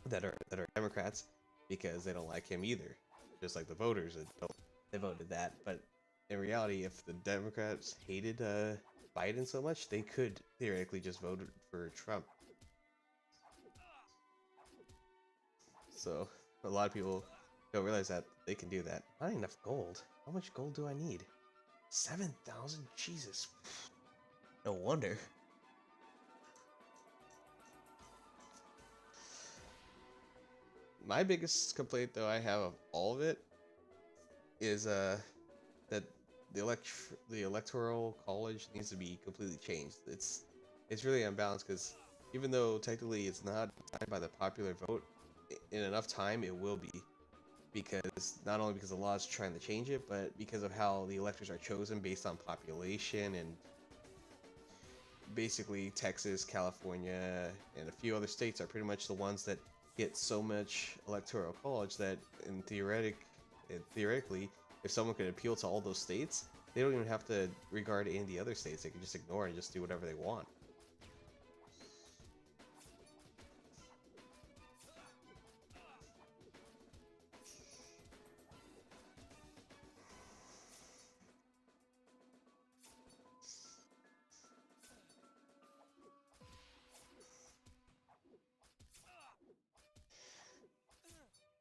that are Democrats, because they don't like him either. Just like the voters that they voted that. But in reality, if the Democrats hated Biden so much, they could theoretically just vote for Trump. So a lot of people don't realize that they can do that. Not enough gold. How much gold do I need? 7,000? Jesus. No wonder. My biggest complaint, though, I have of all of it is that the electoral college needs to be completely changed. It's really unbalanced, because even though technically it's not decided by the popular vote, in enough time it will be, because not only because the law is trying to change it, but because of how the electors are chosen based on population. And basically Texas, California, and a few other states are pretty much the ones that get so much electoral college that theoretically, if someone could appeal to all those states, they don't even have to regard any of the other states. They can just ignore it and just do whatever they want.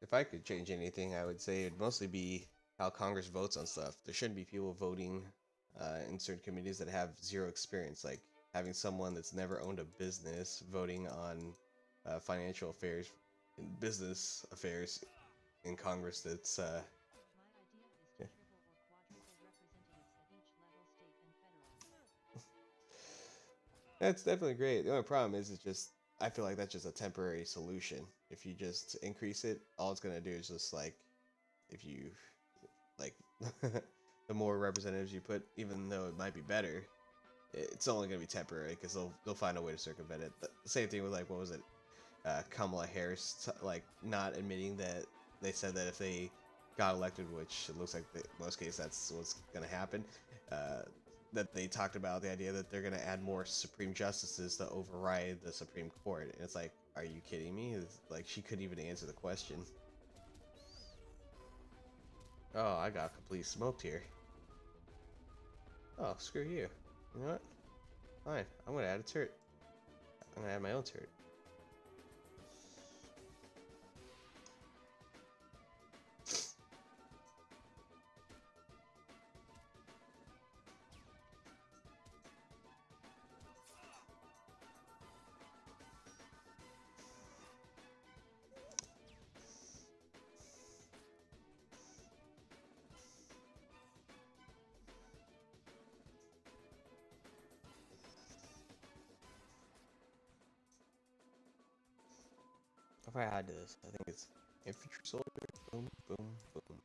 If I could change anything, I would say it'd mostly be how Congress votes on stuff. There shouldn't be people voting in certain committees that have zero experience, like having someone that's never owned a business voting on financial affairs and business affairs in Congress. That's My idea is to yeah. triple or quadruple representatives at each level, state and federal. That's definitely great. The only problem is, it's just, I feel like that's just a temporary solution. If you just increase it, all it's gonna do is just like, if you like the more representatives you put, even though it might be better, it's only gonna be temporary, because they'll find a way to circumvent it. The same thing with, like, what was it, Kamala Harris, like not admitting that they said that if they got elected, which it looks like in most cases that's what's gonna happen. Uh, that they talked about the idea that they're gonna add more Supreme Justices to override the Supreme Court, and it's like, are you kidding me? It's like, she couldn't even answer the question. Oh, I got completely smoked here. Oh, screw you. You know what? Fine, I'm gonna add a turret. I'm gonna add my own turret. If I had this, I think it's infantry soldier. Boom, boom, boom.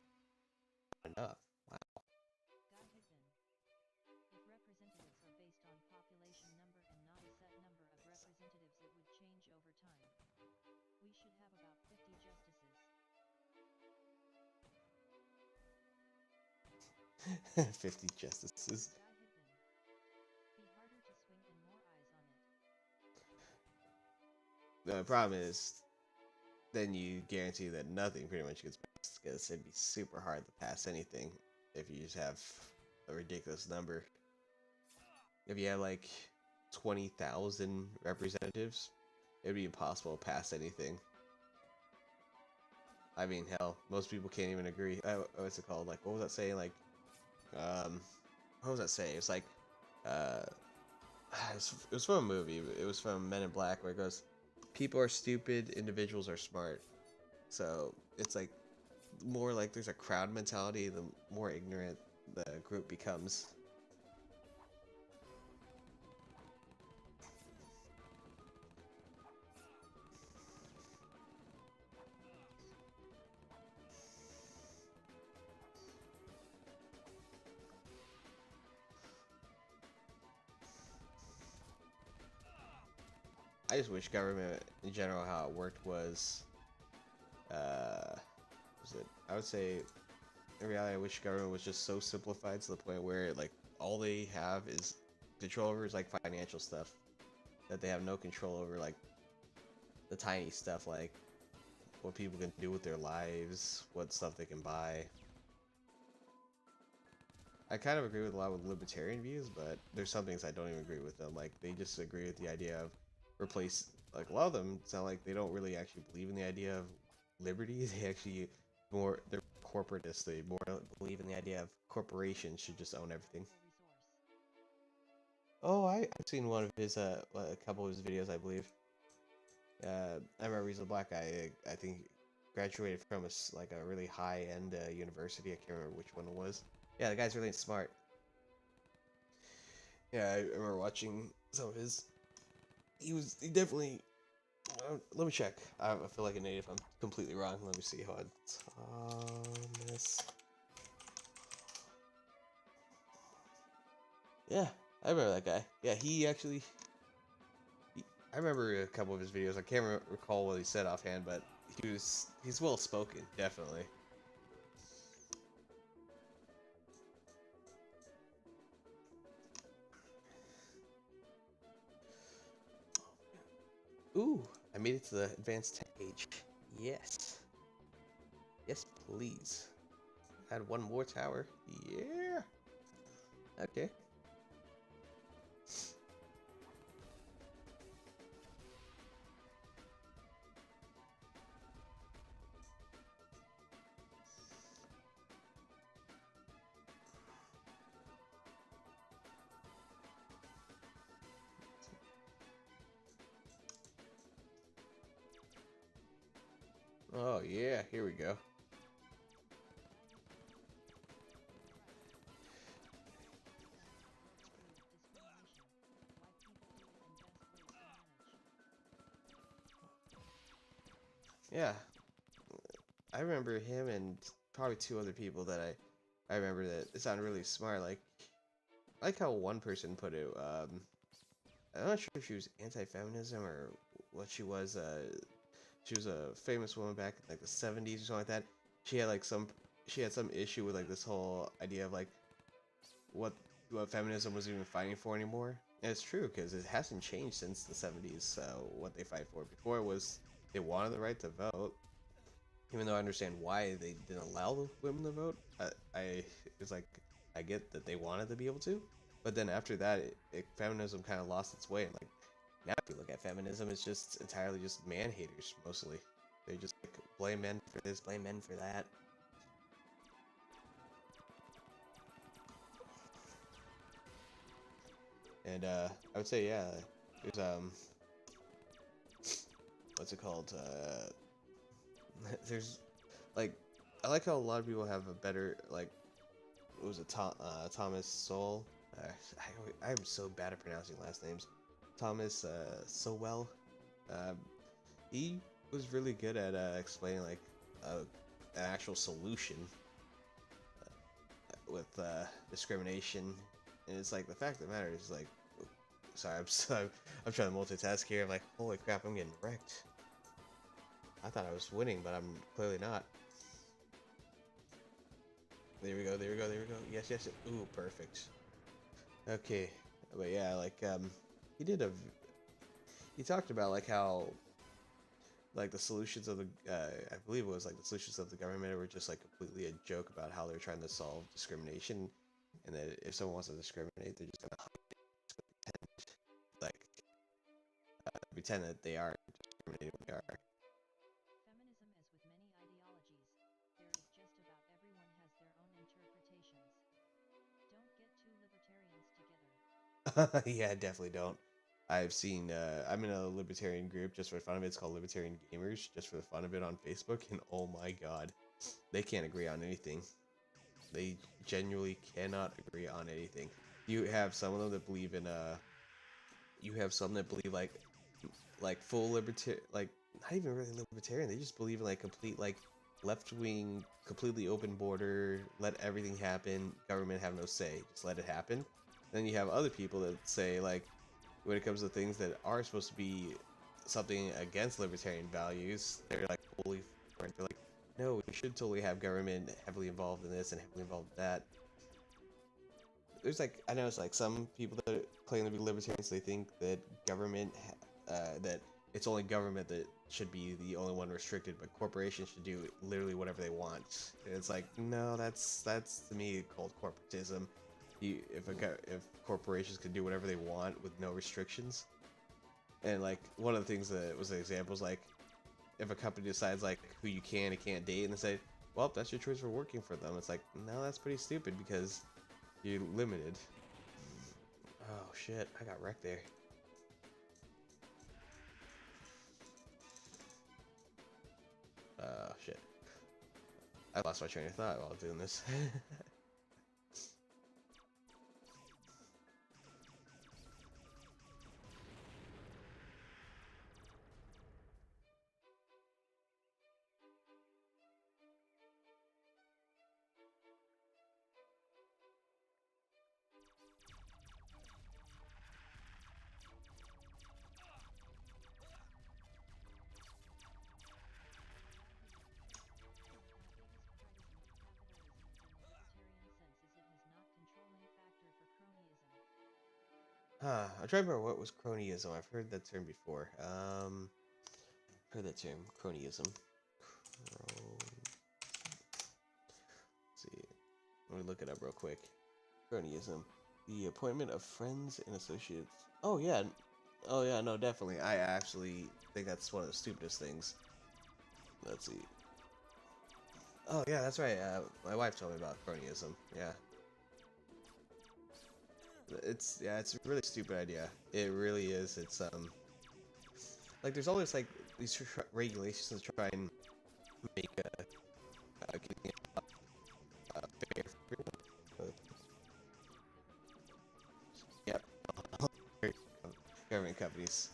Enough. Wow. Guy Higdon. If representatives are based on population number and not a set number of representatives, it would change over time. We should have about 50 justices. 50 justices. Guy Higdon. Be harder to swing and more eyes on it. The problem is, then you guarantee that nothing pretty much gets passed because it'd be super hard to pass anything if you just have a ridiculous number. If you had like 20,000 representatives, it'd be impossible to pass anything. I mean, hell, most people can't even agree. What's it called? Like, what was that saying? Like, what was that saying? It's like, uh, it was from a movie. It was from Men in Black, where it goes, "People are stupid, individuals are smart." So it's like more like there's a crowd mentality. The more ignorant the group becomes. I just wish government in general, how it worked was it? I would say in reality, I wish government was just so simplified to the point where like all they have is control over is like financial stuff, that they have no control over like the tiny stuff, like what people can do with their lives, what stuff they can buy. I kind of agree with a lot with libertarian views, but there's some things I don't even agree with them. Like they just agree with the idea of replace. Like a lot of them sound like they don't really actually believe in the idea of liberty. They actually they're corporatist. They more believe in the idea of corporations should just own everything. Oh, I've seen one of his a couple of his videos, I believe. I remember he's a black guy. I think graduated from like a really high end university. I can't remember which one it was. Yeah, the guy's really smart. Yeah, I remember watching some of his. He definitely. Let me check. I feel like an idiot if I'm completely wrong. Let me see. Hold on. Thomas. Yeah, I remember that guy. Yeah, he actually. I remember a couple of his videos. I can't recall what he said offhand, but he's well spoken, definitely. Ooh, I made it to the advanced tech age. Yes. Yes, please. Add one more tower. Yeah. Okay. Oh yeah, here we go. Yeah, I remember him and probably two other people that I remember that it sounded really smart. Like I like how one person put it. I'm not sure if she was anti-feminism or what she was. She was a famous woman back in like the 70s or something like that. She had like she had some issue with like this whole idea of like what feminism was even fighting for anymore. And it's true because it hasn't changed since the 70s. So what they fight for before was they wanted the right to vote. Even though I understand why they didn't allow the women to vote, I it's like I get that they wanted to be able to, but then after that, feminism kind of lost its way. And like now, if you look at feminism, it's just entirely just man haters mostly. They just like, blame men for this, blame men for that. And I would say, yeah, there's what's it called? There's like, I like how a lot of people have a better like, what was it, Thomas Sowell? I'm so bad at pronouncing last names. Thomas Sowell. Um, he was really good at explaining like an actual solution with discrimination, and it's like the fact of the matter is like, sorry, I'm trying to multitask here. I'm like, holy crap, I'm getting wrecked. I thought I was winning, but I'm clearly not. There we go, there we go, there we go. Yes, yes. Ooh, perfect. Okay, but yeah, like he did a he talked about like how like the solutions of the I believe it was like the solutions of the government were just like completely a joke about how they're trying to solve discrimination, and that if someone wants to discriminate, they're just gonna like pretend that they are discriminating when they are. Feminism, as with many ideologies, there is just about everyone has their own interpretations. Don't get two libertarians together. Yeah, definitely don't. I've seen I'm in a libertarian group just for the fun of it. It's called Libertarian Gamers, just for the fun of it on Facebook, and oh my god, they can't agree on anything. They genuinely cannot agree on anything. You have some of them that believe in you have some that believe like full libertarian, like not even really libertarian. They just believe in like complete like left wing, completely open border, let everything happen, government have no say, just let it happen. Then you have other people that say like when it comes to things that are supposed to be something against libertarian values, they're like fully for it. They're like, no, we should totally have government heavily involved in this and heavily involved in that. There's like I know it's like some people that claim to be libertarians. They think that that it's only government that should be the only one restricted, but corporations should do literally whatever they want. And it's like no, that's to me called corporatism. If corporations could do whatever they want with no restrictions, and like one of the things that was an example is like if a company decides like who you can and can't date, and they say, well, that's your choice for working for them. It's like no, that's pretty stupid because you're limited. Oh shit, I got wrecked there. Shit. I lost my train of thought while doing this. I'm trying to remember what was cronyism. I've heard that term before. Heard that term, cronyism. Let's see. Let me look it up real quick. Cronyism. The appointment of friends and associates. Oh yeah. Oh yeah, no, definitely. I actually think that's one of the stupidest things. Let's see. Oh yeah, that's right. My wife told me about cronyism. Yeah. It's a really stupid idea. It really is. It's like there's always like these regulations to try and make getting fair for everyone. Yep, government companies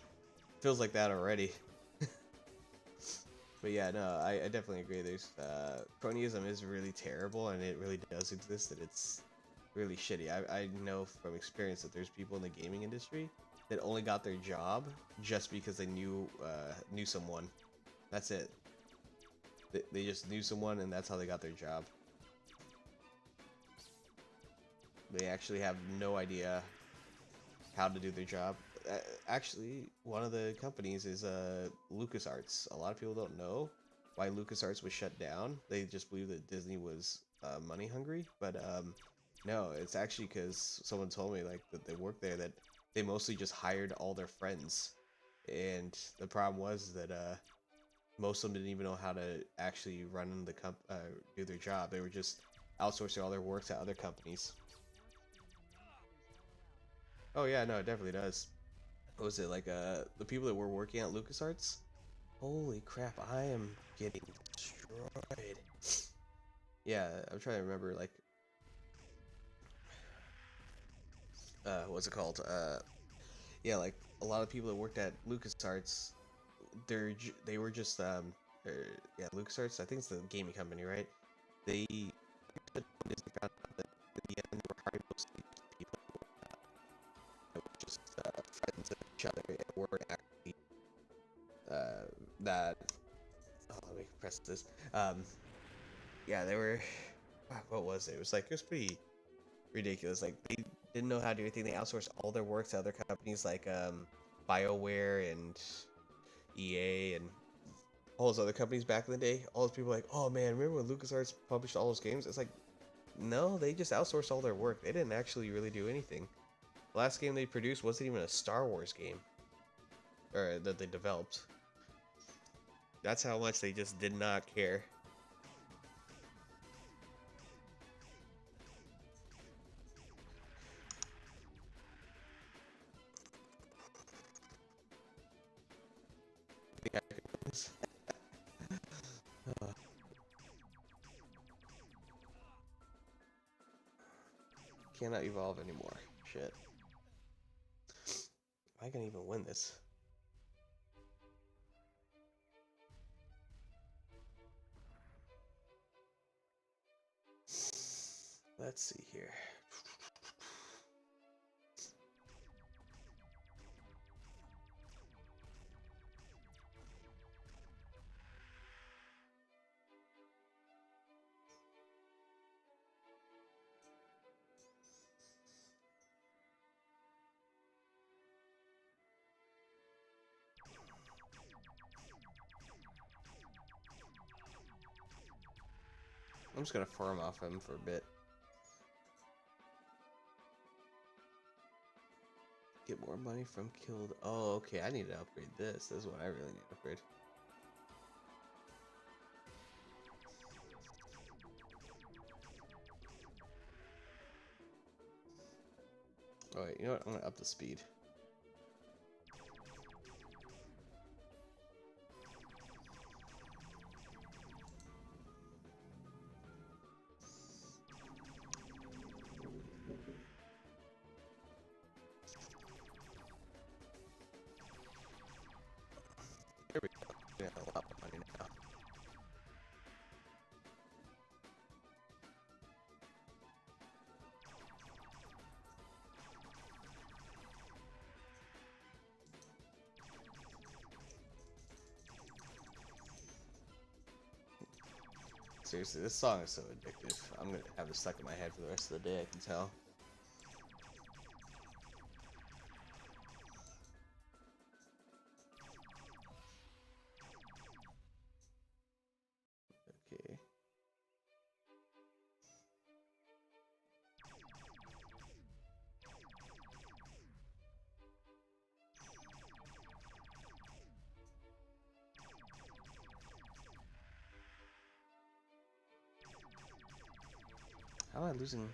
feels like that already. But yeah, no, I definitely agree. There's cronyism is really terrible, and it really does exist, and it's really shitty. I know from experience that there's people in the gaming industry that only got their job just because they knew someone. That's it. They just knew someone, and that's how they got their job. They actually have no idea how to do their job. Actually, one of the companies is LucasArts. A lot of people don't know why LucasArts was shut down. They just believe that Disney was money hungry, but no, it's actually because someone told me like that they worked there that they mostly just hired all their friends, and the problem was that most of them didn't even know how to actually run the do their job. They were just outsourcing all their work to other companies. Oh yeah, no, it definitely does. What was it like? The people that were working at LucasArts. Holy crap! I am getting destroyed. Yeah, I'm trying to remember like what's it called? Yeah, like a lot of people that worked at LucasArts, they were just yeah, LucasArts. I think it's the gaming company, right? They Disney found out that in the end they were hiring mostly people who were just friends of each other and weren't actually that. Oh, let me press this. Yeah, they were. What was it? It was like it was pretty ridiculous. Like they didn't know how to do anything. They outsourced all their work to other companies like BioWare and EA and all those other companies back in the day. All those people were like, oh man, remember when LucasArts published all those games? It's like, no, they just outsourced all their work. They didn't actually really do anything. The last game they produced wasn't even a Star Wars game, or that they developed. That's how much they just did not care. Think I could win this? Cannot evolve anymore. Shit. Am I gonna even win this? Let's see here. I'm just gonna farm off him for a bit. Get more money from killed. Oh, okay. I need to upgrade this. This is what I really need to upgrade. Oh wait, you know what? I'm gonna up the speed. There we go. We got a lot more money now. Seriously, this song is so addictive. I'm gonna have it stuck in my head for the rest of the day, I can tell. Okay. How am I losing?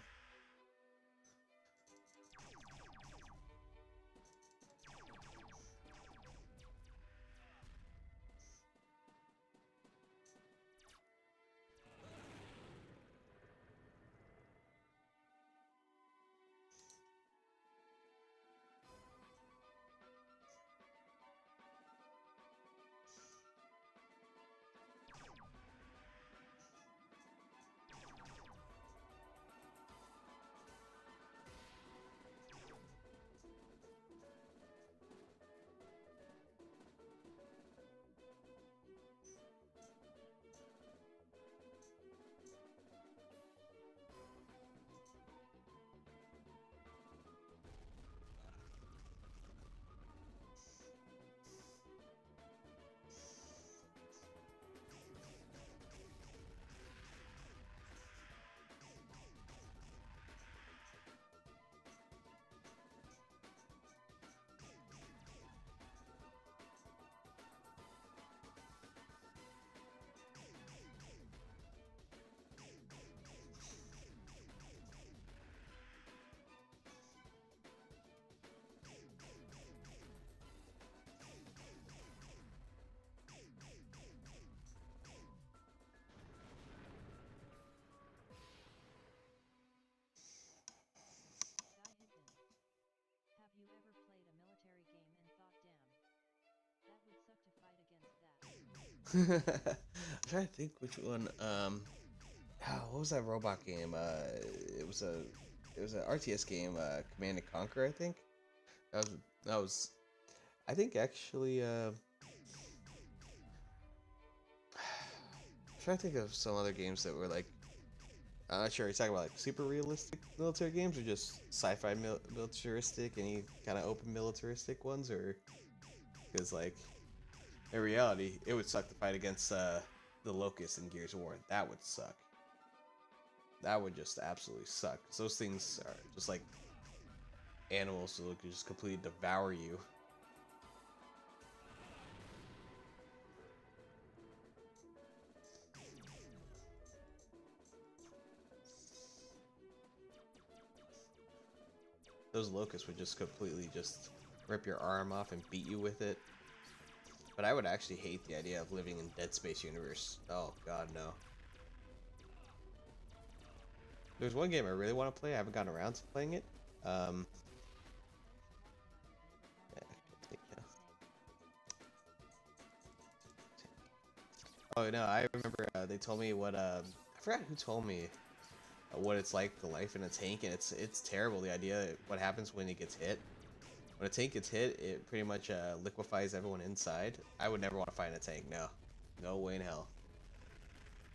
I'm trying to think which one. What was that robot game? It was an RTS game, Command and Conquer, I think. That was I think actually I'm trying to think of some other games that were like I'm not sure. Are you talking about like super realistic military games or just sci-fi militaristic, any kind of open militaristic ones, or because like in reality it would suck to fight against the Locust in Gears of War. That would suck. That would just absolutely suck. 'Cause those things are just like animals that could just completely devour you. Those locusts would just completely just rip your arm off and beat you with it. But I would actually hate the idea of living in Dead Space universe. Oh god, no. There's one game I really want to play. I haven't gotten around to playing it. Yeah. Oh no, I remember they told me what I forgot who told me what it's like the life in a tank, and it's terrible. The idea what happens when it gets hit. When a tank gets hit, it pretty much liquefies everyone inside. I would never want to fight in a tank. No, no way in hell.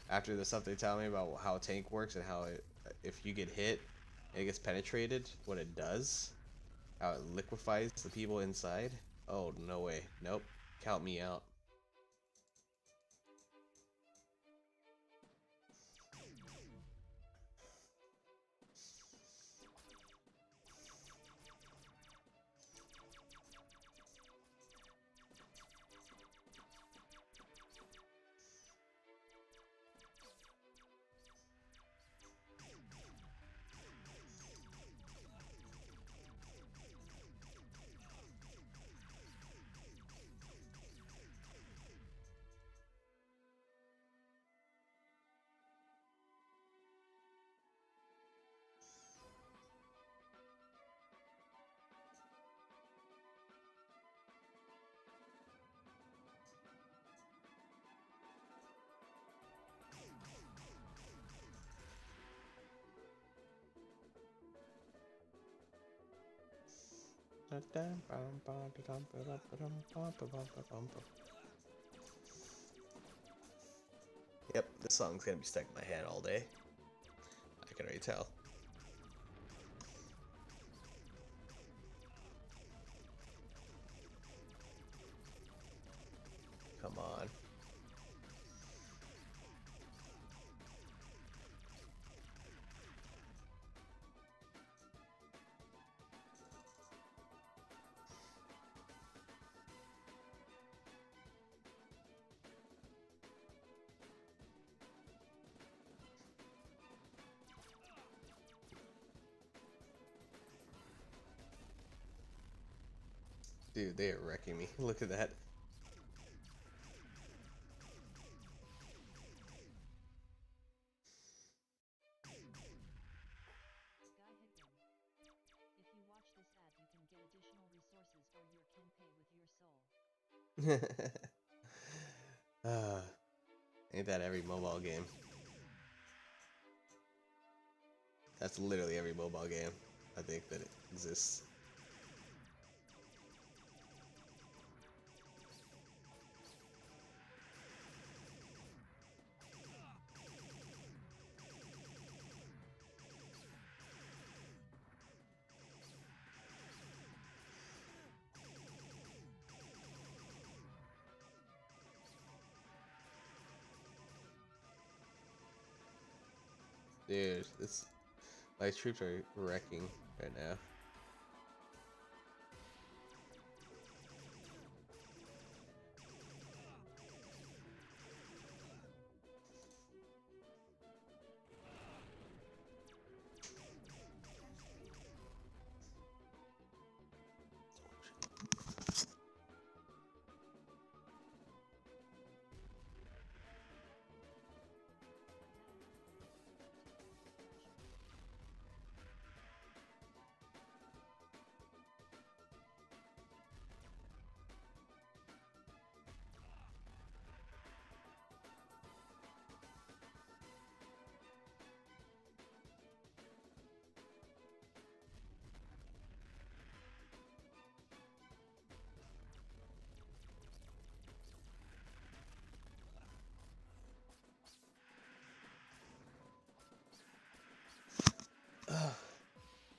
After the stuff they tell me about how a tank works and how it, if you get hit and it gets penetrated, what it does, how it liquefies the people inside. Oh no way, nope. Count me out. Yep, this song's gonna be stuck in my head all day. I can already tell. Come on. Dude, they are wrecking me. Look at that. If you watch this ad, you can get additional resources for your campaign with your soul. uh, ain't that every mobile game? That's literally every mobile game I think that it exists. Dude, this my troops are wrecking right now.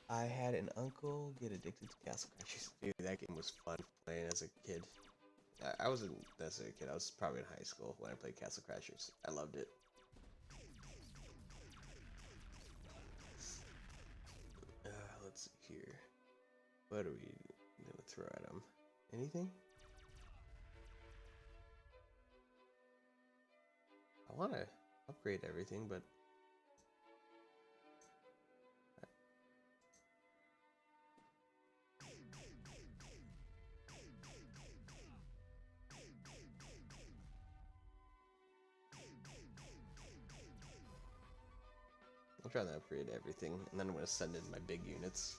I had an uncle get addicted to Castle Crashers. Dude, that game was fun playing as a kid. I wasn't necessarily a kid. I was probably in high school when I played Castle Crashers. I loved it. Let's see here. What are we gonna throw at him? Anything? I want to upgrade everything, but I'm trying to upgrade everything, and then I'm gonna send in my big units.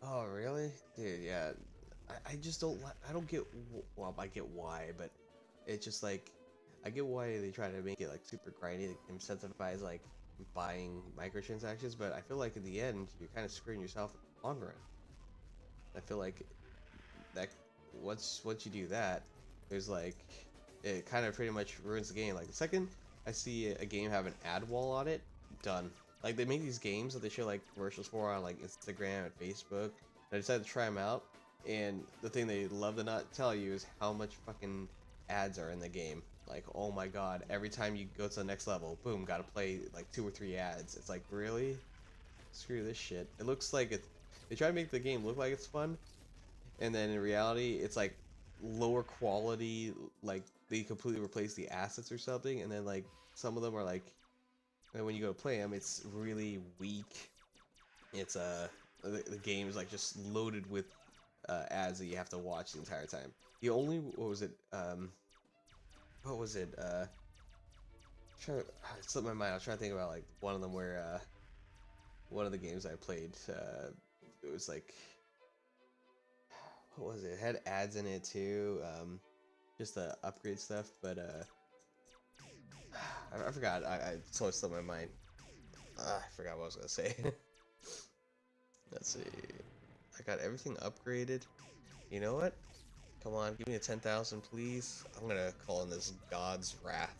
Oh, really? Dude, yeah. I just don't like, I don't get, well, I get why, but it's just like, I get why they try to make it like super grindy, like, incentivize like buying microtransactions, but I feel like in the end, you're kind of screwing yourself in the long run. I feel like that once you do that, there's like, it kind of pretty much ruins the game. Like the second I see a game have an ad wall on it, done. Like they make these games that they show like commercials for on like Instagram and Facebook. And I decided to try them out, and the thing they love to not tell you is how much fucking ads are in the game. Like, oh my god, every time you go to the next level, boom, gotta play like 2 or 3 ads. It's like, really? Screw this shit. It looks like it. They try to make the game look like it's fun, and then in reality, it's like lower quality. Like they completely replace the assets or something, and then like some of them are like, and when you go to play them, it's really weak. It's the game is like just loaded with ads that you have to watch the entire time. The only what was it it slipped my mind. I was trying to think about like one of them where one of the games I played it was like, what was it? It had ads in it too, just the upgrade stuff, but I forgot. I totally slipped my mind. I forgot what I was gonna say. Let's see. I got everything upgraded. You know what? Come on, give me a 10,000, please. I'm gonna call in this God's Wrath.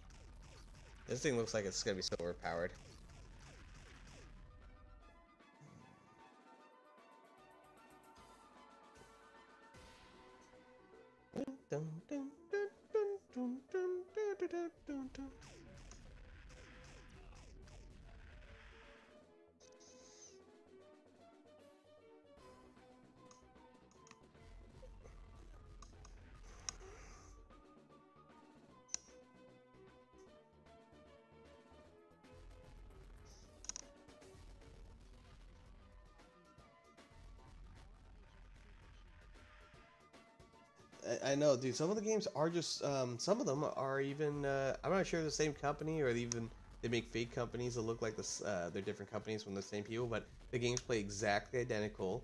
This thing looks like it's gonna be so overpowered. Dun, dun, dun, dun, dun, dun, dun, dun, dun, dun, dun. I know, dude. Some of the games are just, some of them are even, I'm not sure if the same company or even they make fake companies that look like this, they're different companies from the same people, but the games play exactly identical.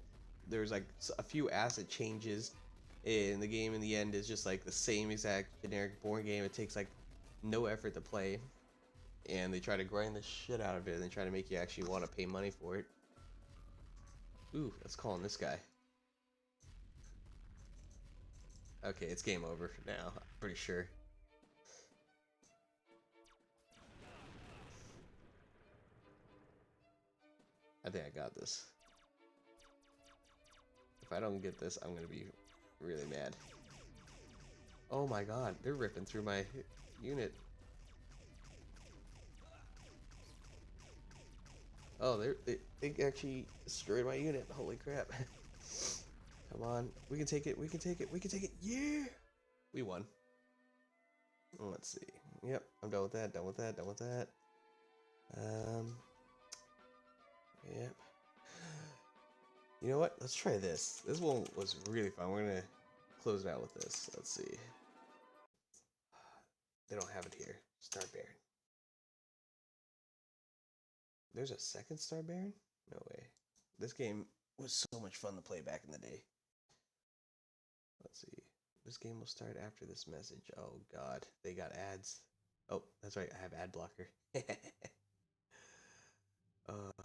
There's like a few asset changes, and the game in the end is just like the same exact generic boring game. It takes like no effort to play, and they try to grind the shit out of it, and they try to make you actually want to pay money for it. Ooh, let's call on this guy. Okay, it's game over now, I'm pretty sure. I think I got this. If I don't get this, I'm gonna be really mad. Oh my god, they're ripping through my unit. Oh, they actually destroyed my unit. Holy crap. Come on, we can take it, we can take it, we can take it. Yeah! We won. Let's see. Yep, I'm done with that, done with that, done with that. Yep. You know what? Let's try this. This one was really fun. We're gonna close it out with this. Let's see. They don't have it here. Star Baron. There's a second Star Baron? No way. This game was so much fun to play back in the day. Let's see. This game will start after this message. Oh god, they got ads. Oh, that's right. I have ad blocker.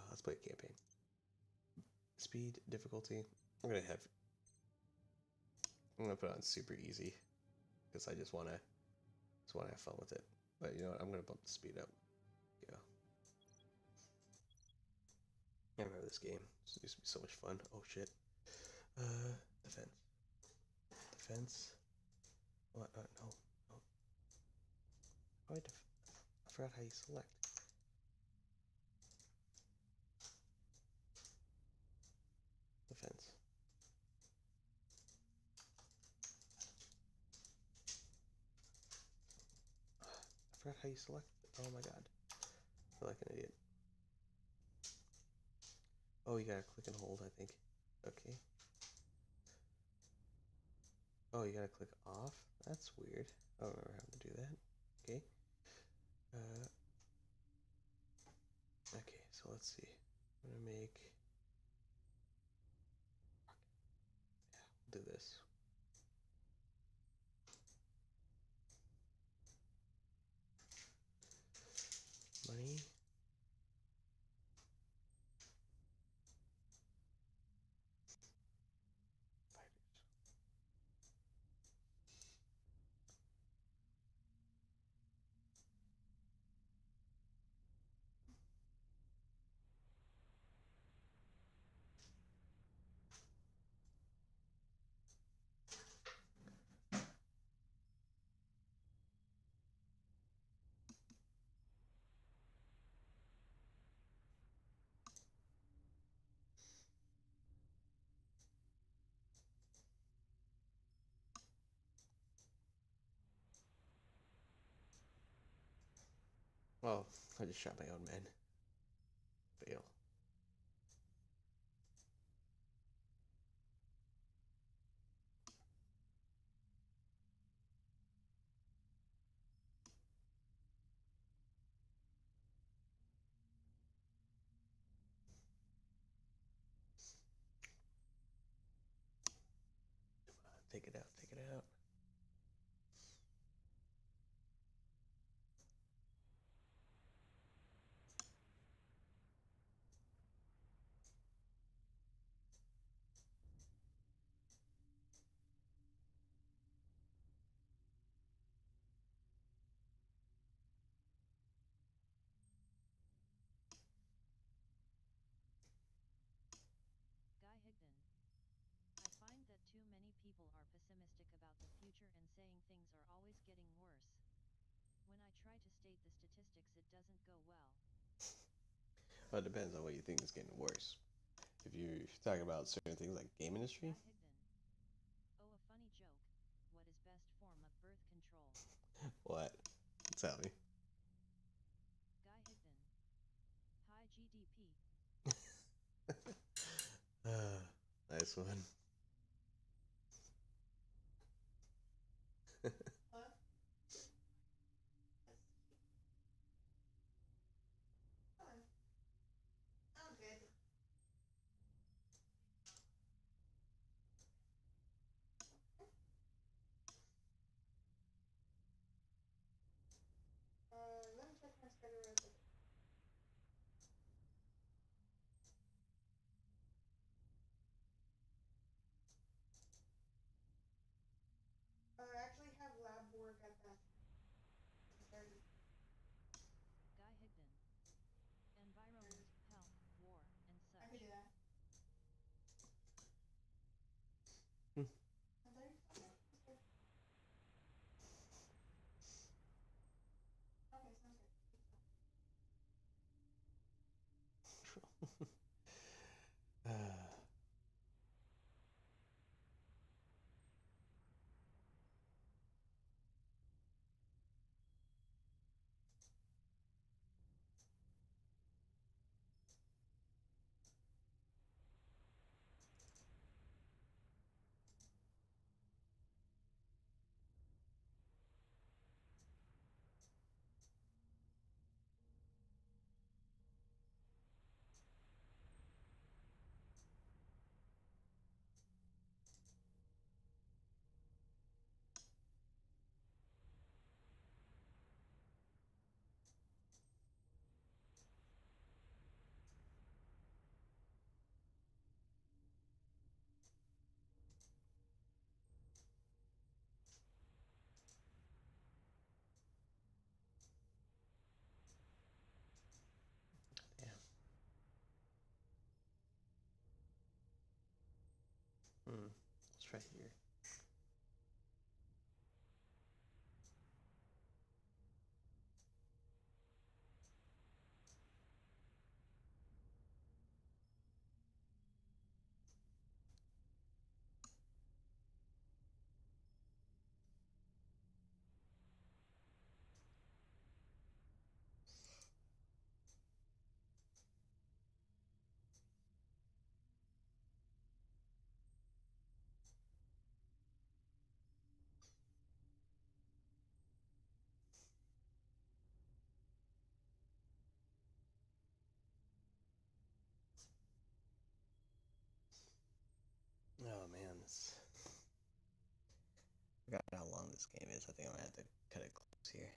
Let's play a campaign. Speed, difficulty. I'm gonna have I'm gonna put it on super easy because I just wanna have fun with it. But you know what? I'm gonna bump the speed up. Go. I remember this game. This used to be so much fun. Oh shit. Defense. Defense. What? No. No. Oh, I forgot how you select. Defense. I forgot how you select. Oh my god. I feel like an idiot. Oh, you gotta click and hold, I think. Okay. Oh, you gotta click off? That's weird. I don't remember how to do that. Okay. Okay, so let's see. I'm gonna make... Yeah, we'll do this. Money. Fighters. Well, I just shot my own men. Fail. Take it out, take it out. Guy Higdon. I find that too many people are pessimistic about the future and saying things are always getting worse. When I try to state the statistics, it doesn't go well. Well, it depends on what you think is getting worse. If you're talking about certain things like game industry, Guy Higdon. Oh, a funny joke. What is best form of birth control? what? Tell me. Guy Higdon. High GDP. Nice one. Let me check my schedule real quick. right here. Oh man, I forgot how long this game is. I think I'm gonna have to cut it close here.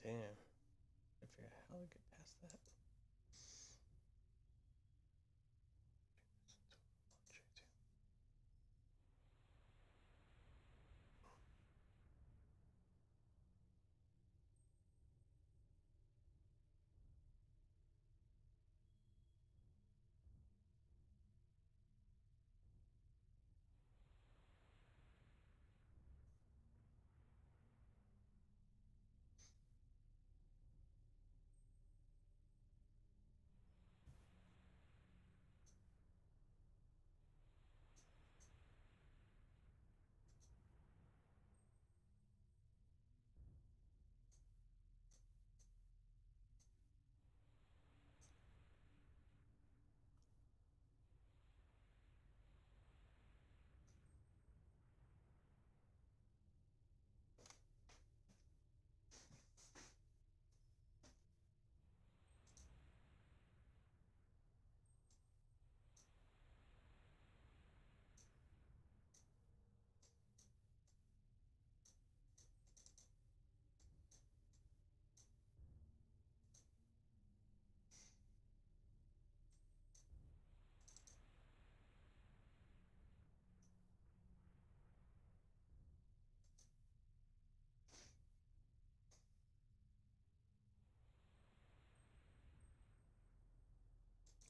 Damn. I figured out how to get past that.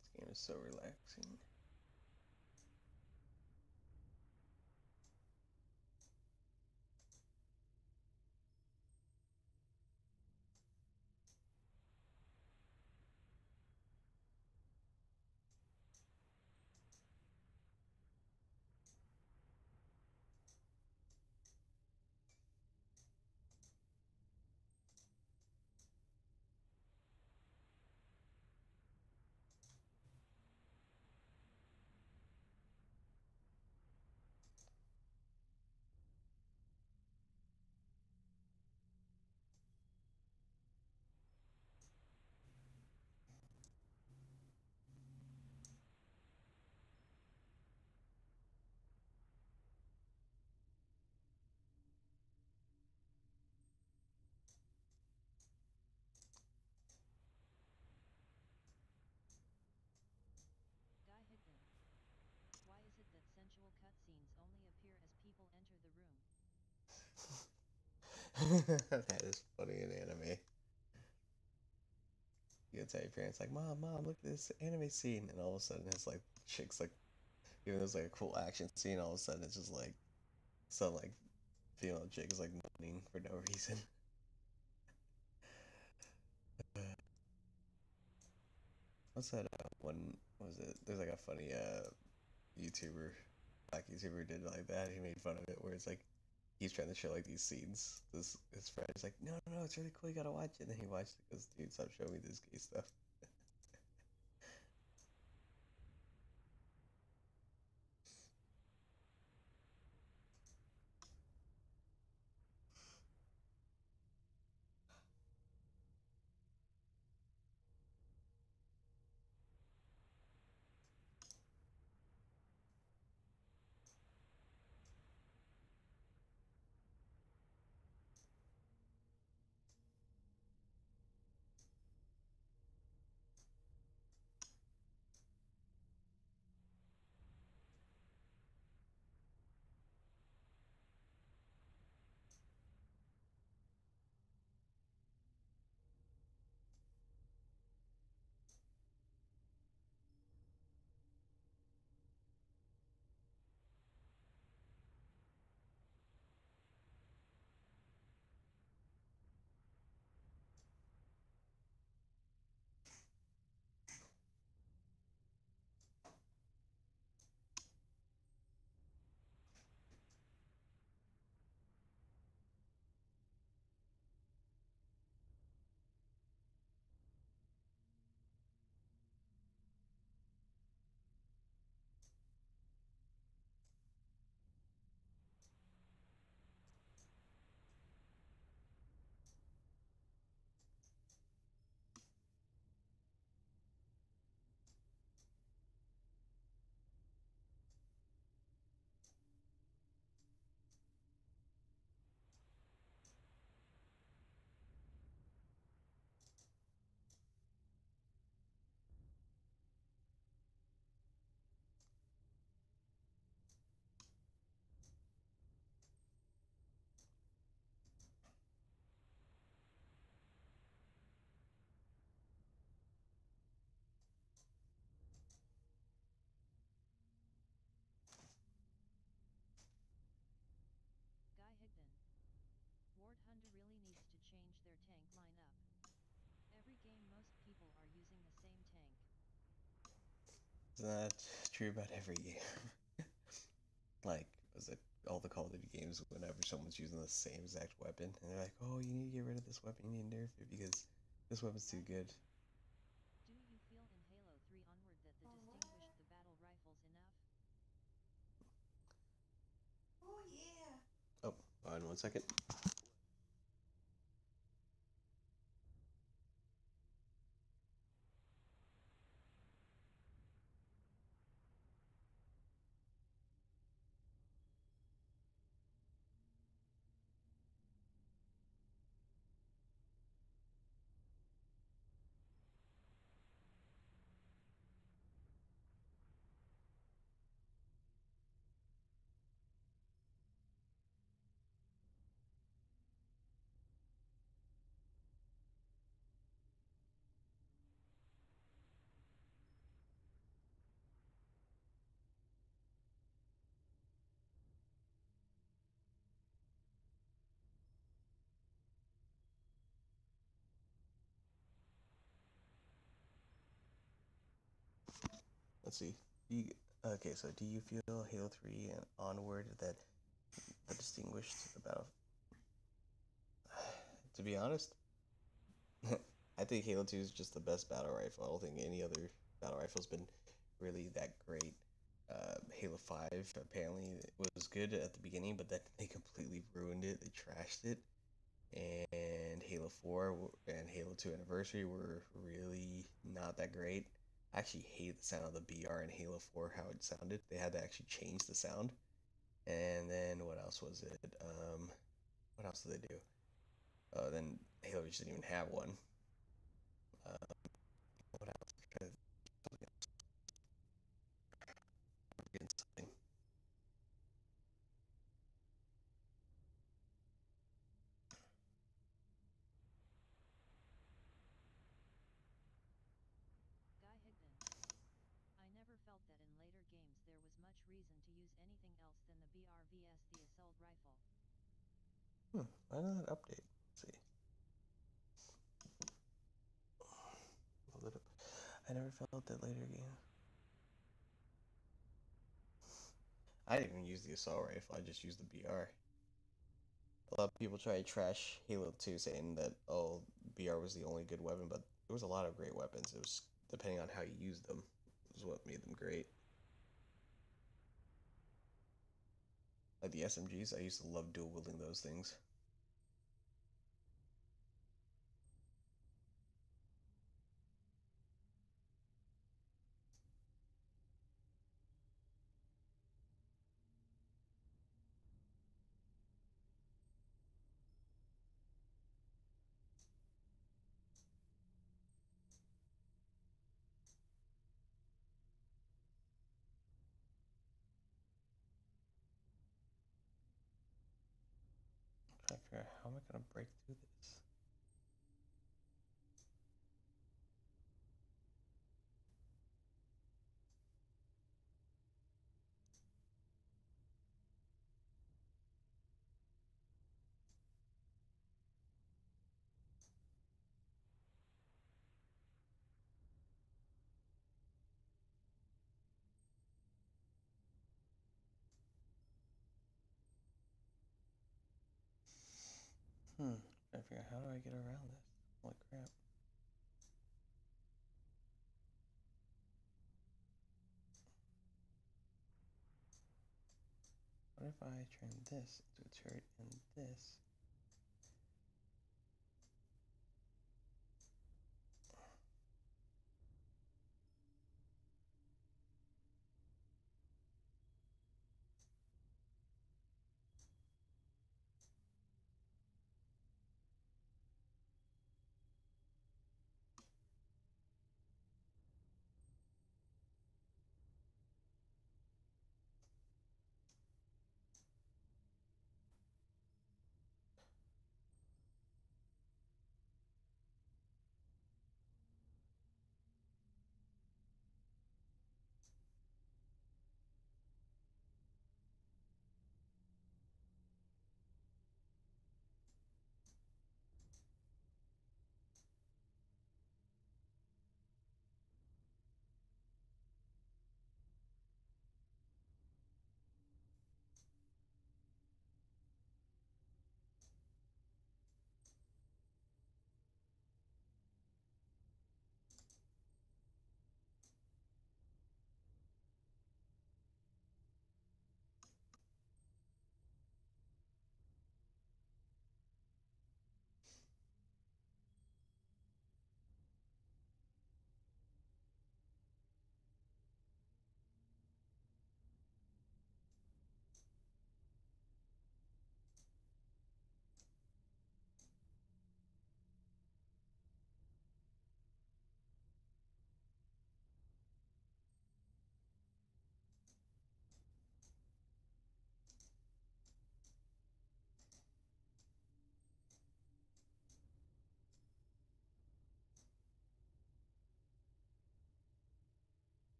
This game is so relaxing. Guy Higdon. Why is it that sensual cutscenes only appear as people enter the room? That is funny in anime. you tell your parents like, Mom, look at this anime scene, and all of a sudden it's like chicks like, even though it's like a cool action scene, all of a sudden it's just like some like female chick is like moaning for no reason. What's that one? What was it? There's like a funny YouTuber, black YouTuber did like that. He made fun of it where it's like he's trying to show like these scenes. This his friend is like, no, it's really cool. You gotta watch it. And then he watched it because dude, stop showing me this gay stuff. Guy Higdon. Ward Honda really needs to change their tank lineup. Every game most people are using the same tank. It's not true about every game. Like, was it all the Call of Duty games? Whenever someone's using the same exact weapon, and they're like, "Oh, you need to get rid of this weapon. You need to nerf it because this weapon's too good." Do you feel in Halo 3 onward that the distinguished the battle rifles enough? Oh yeah. Oh, hold on 1 second. Let's see. Okay, so do you feel Halo 3 and onward that the distinguished the battle? To be honest, I think Halo 2 is just the best battle rifle. I don't think any other battle rifle's been really that great. Halo 5 apparently was good at the beginning, but then they completely ruined it. They trashed it. And Halo 4 and Halo 2 Anniversary were really not that great. I actually hate the sound of the BR in Halo 4, how it sounded. They had to actually change the sound. And then what else was it? What else did they do? Then Halo just didn't even have one. What else? Something. reason to use anything else than the BRVS the assault rifle. Why not update? Let's see. Load it up. I never felt that later again. I didn't even use the assault rifle, I just used the BR. A lot of people try to trash Halo 2 saying that, oh, BR was the only good weapon, but there was a lot of great weapons. It was depending on how you used them, was what made them great. Like the SMGs, I used to love dual wielding those things. I'm trying to figure out how am I gonna break through this. Trying to figure out how do I get around this. Holy crap. What if I turn this into a turret and this?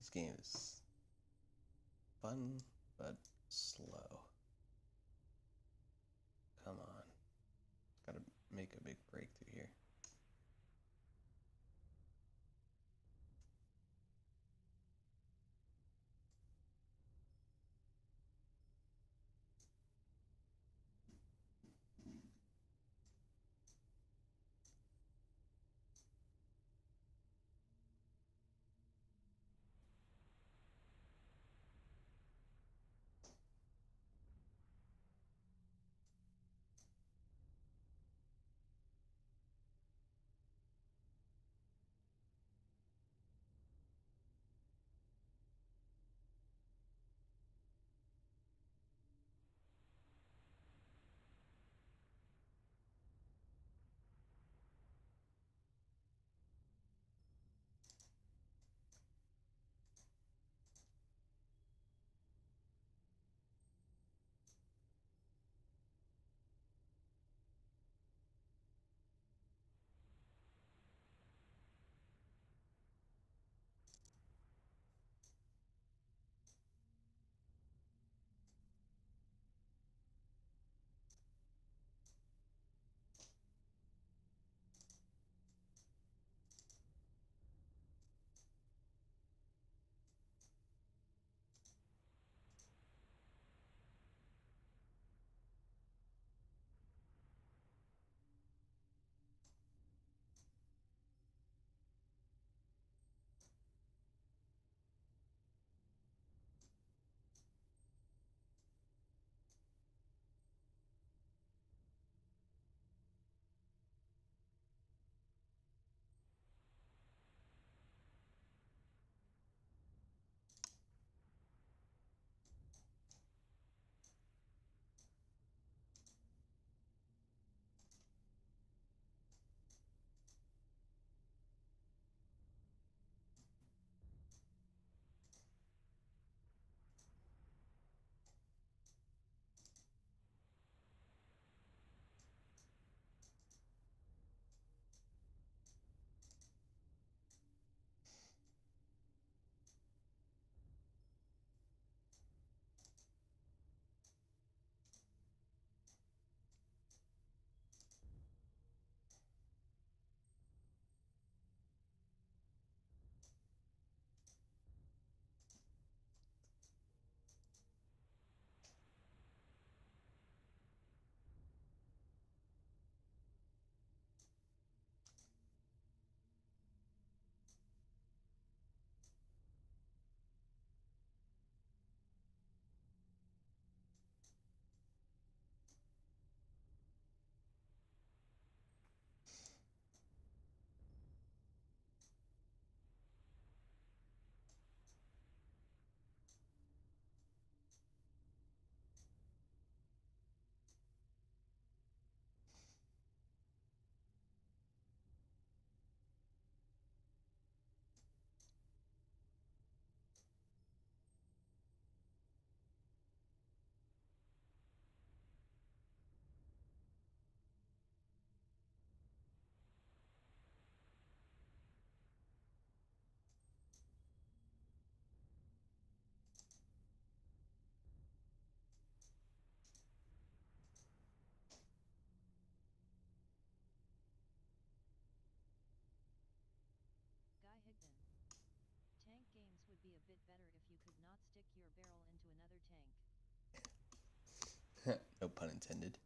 This game is fun, but slow. Come on. Gotta make a big breakthrough here. Guy Higdon. Tank games would be a bit better if you could not stick your barrel into another tank. No pun intended.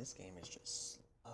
this game is just slow.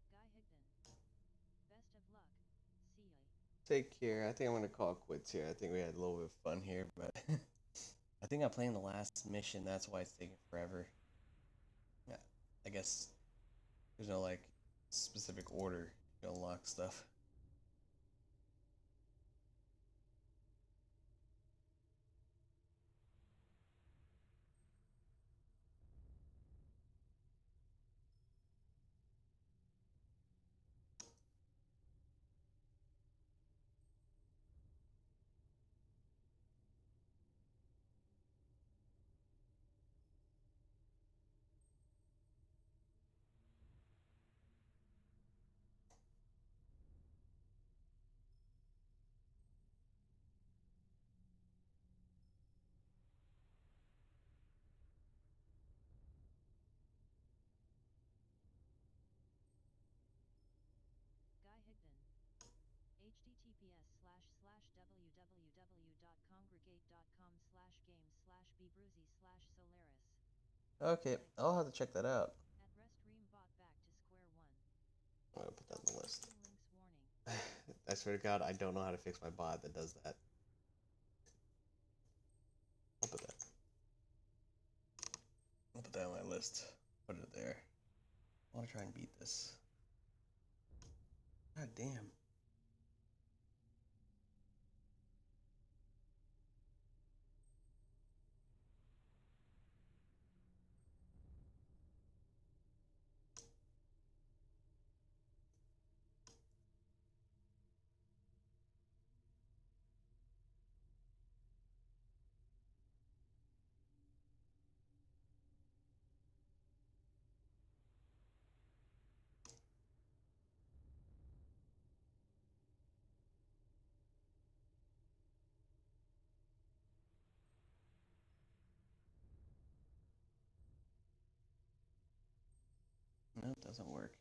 Guy Higdon. Best of luck, see ya. Take care. I think I'm gonna call it quits here. I think we had a little bit of fun here, but I think I'm playing the last mission. That's why it's taking forever. Yeah, I guess there's no like specific order to unlock stuff. Guy Higdon. https://www.congregate.com/games/bbruzy/solaris. Okay, Thanks. I'll have to check that out. At rest ream bot back to square one. I'm gonna put that Stop on the list. posting links warning. I swear to God, I don't know how to fix my bot that does that. I'll put that. I'll put that on my list. Put it there. I want to try and beat this. God damn. No, it doesn't work.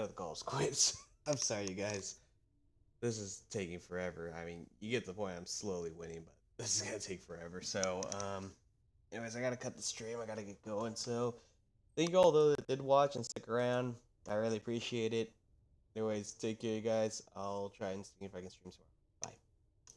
know the call's quits. I'm sorry, you guys. This is taking forever. I mean, you get the point. I'm slowly winning, but this is gonna take forever. So, anyways, I gotta cut the stream. I gotta get going. So, thank you all those that did watch and stick around. I really appreciate it. Anyways, take care, you guys. I'll try and see if I can stream tomorrow.